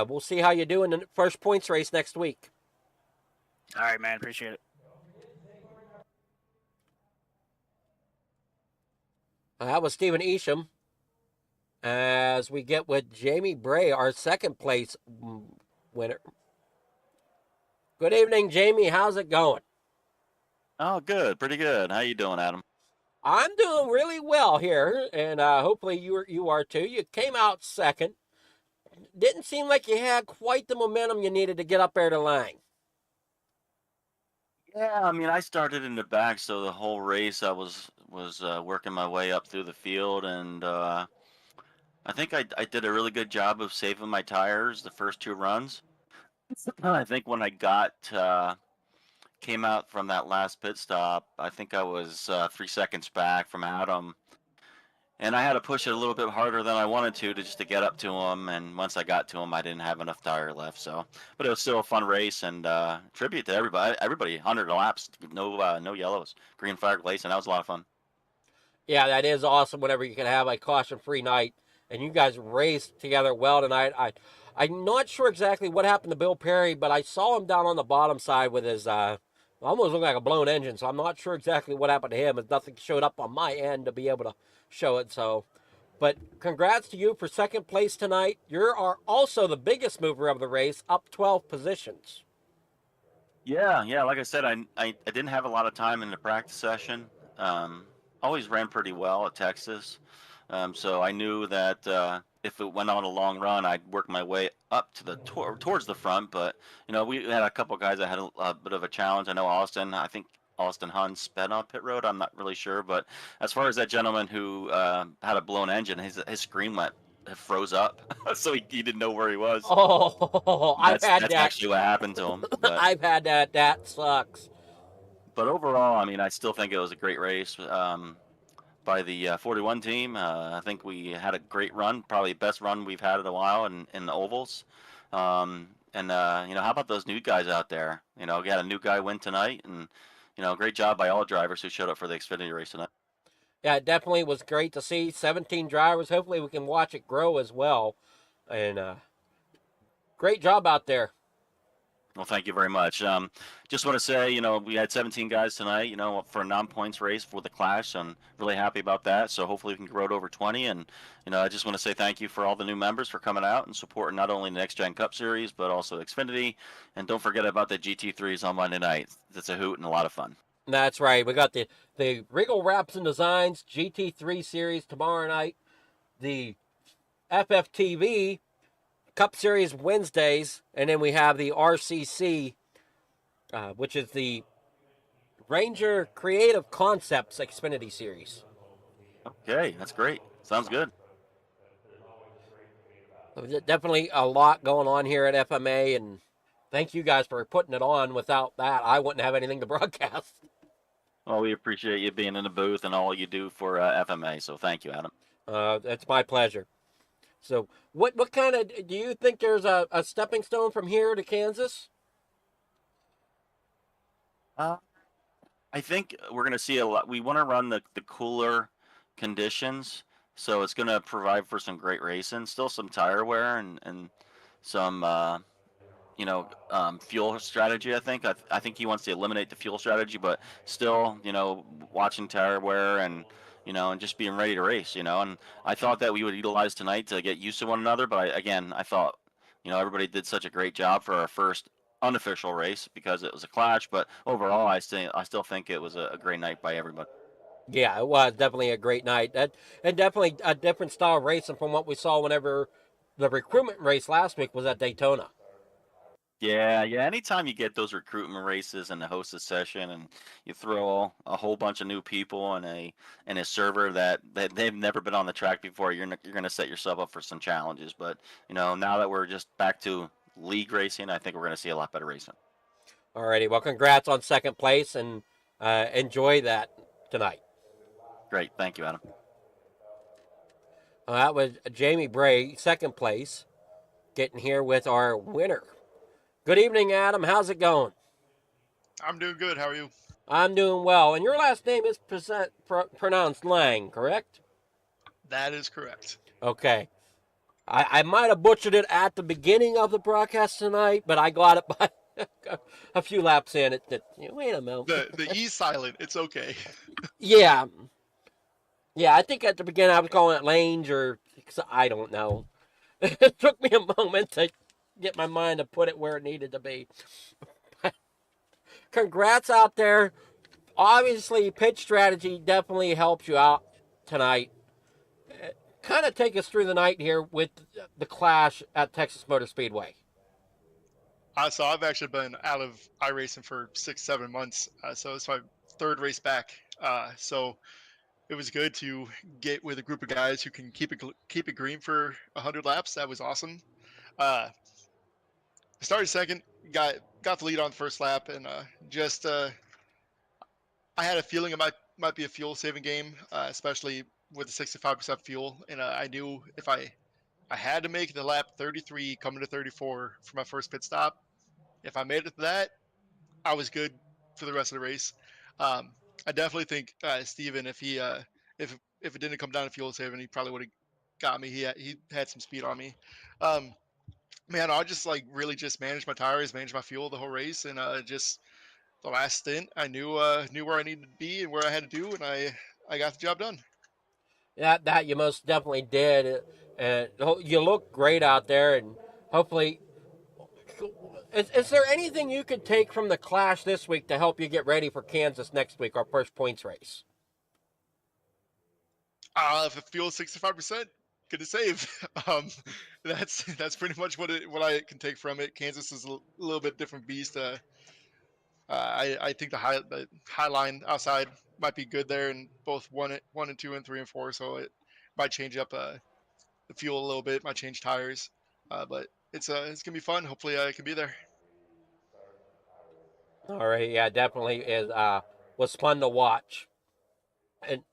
we'll see how you do in the first points race next week. All right, man. Appreciate it. That was Stephen Isham. As we get with Jamie Bray, our second place winner. Good evening, Jamie. How's it going? Oh, good. Pretty good. How you doing, Adam? I'm doing really well here, and hopefully you are too. You came out second. Didn't seem like you had quite the momentum you needed to get up there to Lang. Yeah, I mean, I started in the back, so the whole race I was working my way up through the field, and I think I did a really good job of saving my tires the first 2 runs. I think when I came out from that last pit stop, I think I was 3 seconds back from Adam, and I had to push it a little bit harder than I wanted to just to get up to him. And once I got to him, I didn't have enough tire left. So, but it was still a fun race, and tribute to everybody. 100 laps, no yellows, green flag race, and that was a lot of fun. Yeah, that is awesome whenever you can have a caution-free night, and you guys raced together well tonight. I'm not sure exactly what happened to Bill Perry, but I saw him down on the bottom side with his almost looked like a blown engine, so I'm not sure exactly what happened to him, as nothing showed up on my end to be able to show it. So, but congrats to you for second place tonight. You are also the biggest mover of the race, up 12 positions. Yeah. Like I said, I didn't have a lot of time in the practice session. Always ran pretty well at Texas, so I knew that if it went on a long run, I'd work my way up to the towards the front. But we had a couple guys that had a bit of a challenge. I know Austin Austin Hun sped on pit road. I'm not really sure, but as far as that gentleman who had a blown engine, his screen froze up, so he didn't know where he was. Oh, I've had That's that. actually what happened to him. But I've had that. That sucks. overall, I mean, I still think it was a great race. By the 41 team. I think we had a great run, probably the best run we've had in a while in the ovals. And how about those new guys out there? We had a new guy win tonight, and great job by all drivers who showed up for the Xfinity race tonight. Yeah, it definitely was great to see 17 drivers. Hopefully, we can watch it grow as well. And great job out there. Well, thank you very much. Just want to say, we had 17 guys tonight, for a non-points race for the Clash. I'm really happy about that. So hopefully we can grow it over 20. And, I just want to say thank you for all the new members for coming out and supporting not only the Next Gen Cup Series, but also Xfinity. And don't forget about the GT3s on Monday night. It's a hoot and a lot of fun. That's right. We got the Regal Wraps and Designs GT3 Series tomorrow night. The FFTv Cup Series Wednesdays, and then we have the RCC, which is the Ranger Creative Concepts Xfinity Series. Okay, that's great. Sounds good. Definitely a lot going on here at FMA, and thank you guys for putting it on. Without that, I wouldn't have anything to broadcast. Well, we appreciate you being in the booth and all you do for FMA, so thank you, Adam. It's my pleasure. So, what kind of, do you think there's a stepping stone from here to Kansas? I think we're going to see a lot. We want to run the cooler conditions, so it's going to provide for some great racing. Still some tire wear and some fuel strategy. I think he wants to eliminate the fuel strategy, but still, watching tire wear and and just being ready to race. And I thought that we would utilize tonight to get used to one another. But I thought, everybody did such a great job for our first unofficial race because it was a clash. But overall, I still think it was a great night by everybody. Yeah, it was definitely a great night. And definitely a different style of racing from what we saw whenever the recruitment race last week was at Daytona. Yeah. Anytime you get those recruitment races and the hostess session, and you throw a whole bunch of new people in a server that they've never been on the track before, you're going to set yourself up for some challenges. But now that we're just back to league racing, I think we're going to see a lot better racing. Alrighty, well, congrats on second place, and enjoy that tonight. Great, thank you, Adam. That was Jamie Bray, second place, getting here with our winner. Good evening, Adam. How's it going? I'm doing good. How are you? I'm doing well. And your last name is pronounced Lang, correct? That is correct. Okay. I might have butchered it at the beginning of the broadcast tonight, but I got it by a few laps in. Wait a minute. The E's silent. It's okay. Yeah. Yeah, I think at the beginning I was calling it Lange, or I don't know. It took me a moment to get my mind to put it where it needed to be. Congrats out there. Obviously, pitch strategy definitely helps you out tonight. Kind of take us through the night here with the clash at Texas Motor Speedway. So I've actually been out of iRacing for 6-7 months. So it's my third race back. So it was good to get with a group of guys who can keep it green for 100 laps. That was awesome. Started second, got the lead on the first lap, and I had a feeling it might be a fuel saving game, especially with the 65% fuel. And I knew if I had to make the lap 33 coming to 34 for my first pit stop, if I made it to that, I was good for the rest of the race. I definitely think Steven, if it didn't come down to fuel saving, he probably would have got me. He had some speed on me. Man, I just really just managed my tires, managed my fuel the whole race, and just the last stint, I knew where I needed to be and where I had to do, and I got the job done. That you most definitely did, and you look great out there, and hopefully, is there anything you could take from the clash this week to help you get ready for Kansas next week, our first points race? If it fuels 65%, good to save. That's pretty much what I can take from it. Kansas is a little bit different beast. I think the high line outside might be good there, and both 1 and 2 and 3 and 4. So it might change up the fuel a little bit, might change tires, but it's gonna be fun. Hopefully I can be there. All right, yeah, definitely is was fun to watch. And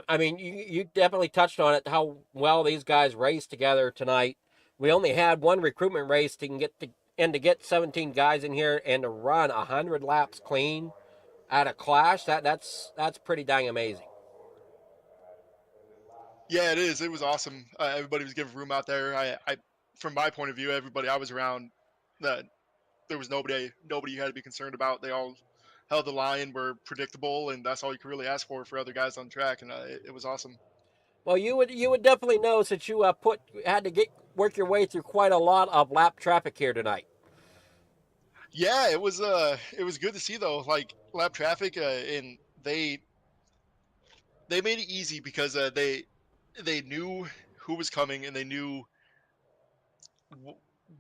I mean, you definitely touched on it how well these guys raced together tonight. We only had one recruitment race to get 17 guys in here and to run 100 laps clean at a clash. That's pretty dang amazing. Yeah, it is. It was awesome. Everybody was giving room out there. I from my point of view, everybody I was around, that there was nobody you had to be concerned about. They all held the line, were predictable, and that's all you could really ask for other guys on track. And it was awesome. Well, you would definitely know since you had to work your way through quite a lot of lap traffic here tonight. Yeah, it was good to see though. Like lap traffic, and they made it easy because they knew who was coming, and they knew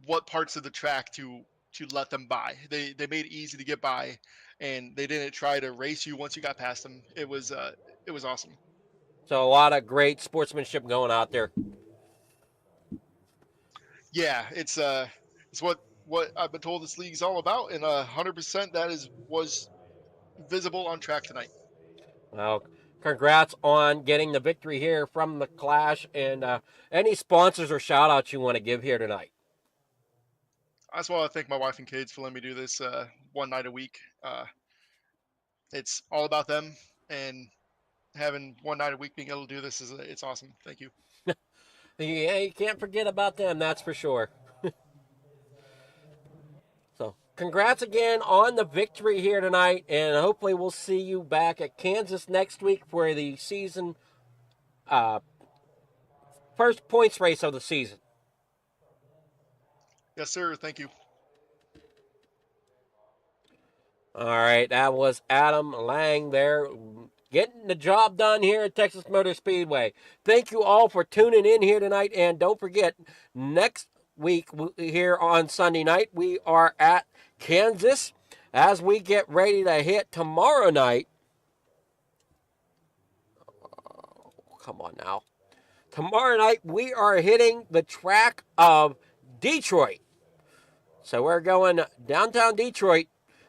what parts of the track to let them by. They made it easy to get by, and they didn't try to race you once you got past them. It was awesome. So a lot of great sportsmanship going out there. Yeah, it's what I've been told this league's all about, and 100% that was visible on track tonight. Well, congrats on getting the victory here from the Clash, and any sponsors or shout outs you want to give here tonight. I just want to thank my wife and kids for letting me do this one night a week. It's all about them, and having one night a week being able to do this it's awesome. Thank you. Yeah, you can't forget about them, that's for sure. So, congrats again on the victory here tonight, and hopefully we'll see you back at Kansas next week for the season first points race of the season. Yes, sir. Thank you. All right, that was Adam Lang there, getting the job done here at Texas Motor Speedway. Thank you all for tuning in here tonight, and don't forget, next week here on Sunday night, we are at Kansas as we get ready to hit tomorrow night. Oh, come on now. Tomorrow night, we are hitting the track of Detroit. So we're going downtown Detroit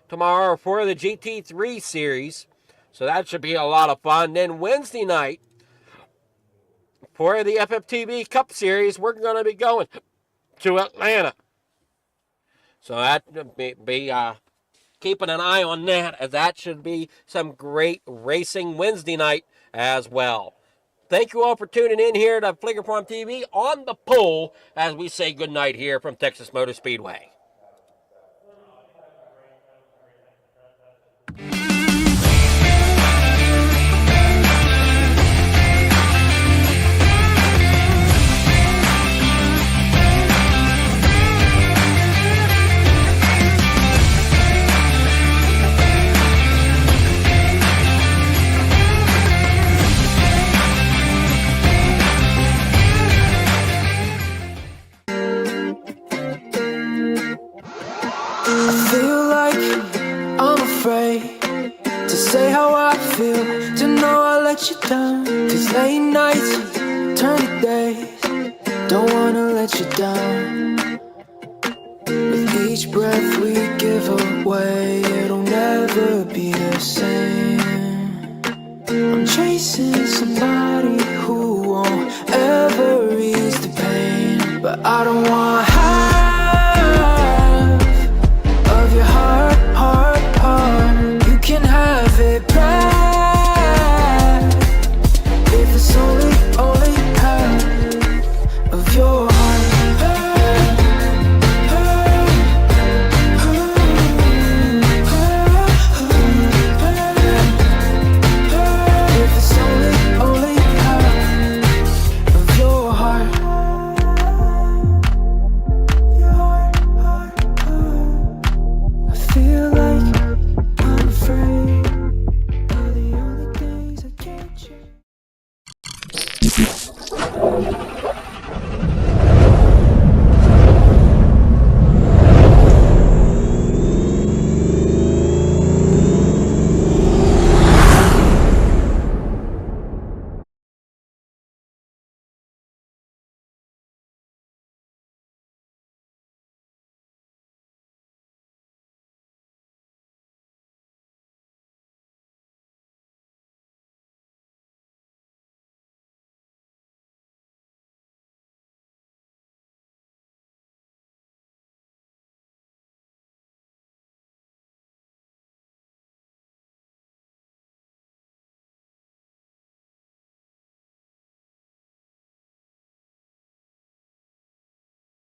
tomorrow for the GT3 series. So that should be a lot of fun. Then Wednesday night, for the FFTv Cup Series, we're going to be going to Atlanta. So that be keeping an eye on that, as that should be some great racing Wednesday night as well. Thank you all for tuning in here to Flicker Farm TV on the pole as we say goodnight here from Texas Motor Speedway. Feel like I'm afraid to say how I feel, to know I let you down. 'Cause late nights turn to days, don't wanna let you down. With each breath we give away, it'll never be the same. I'm chasing somebody who won't ever ease the pain, but I don't want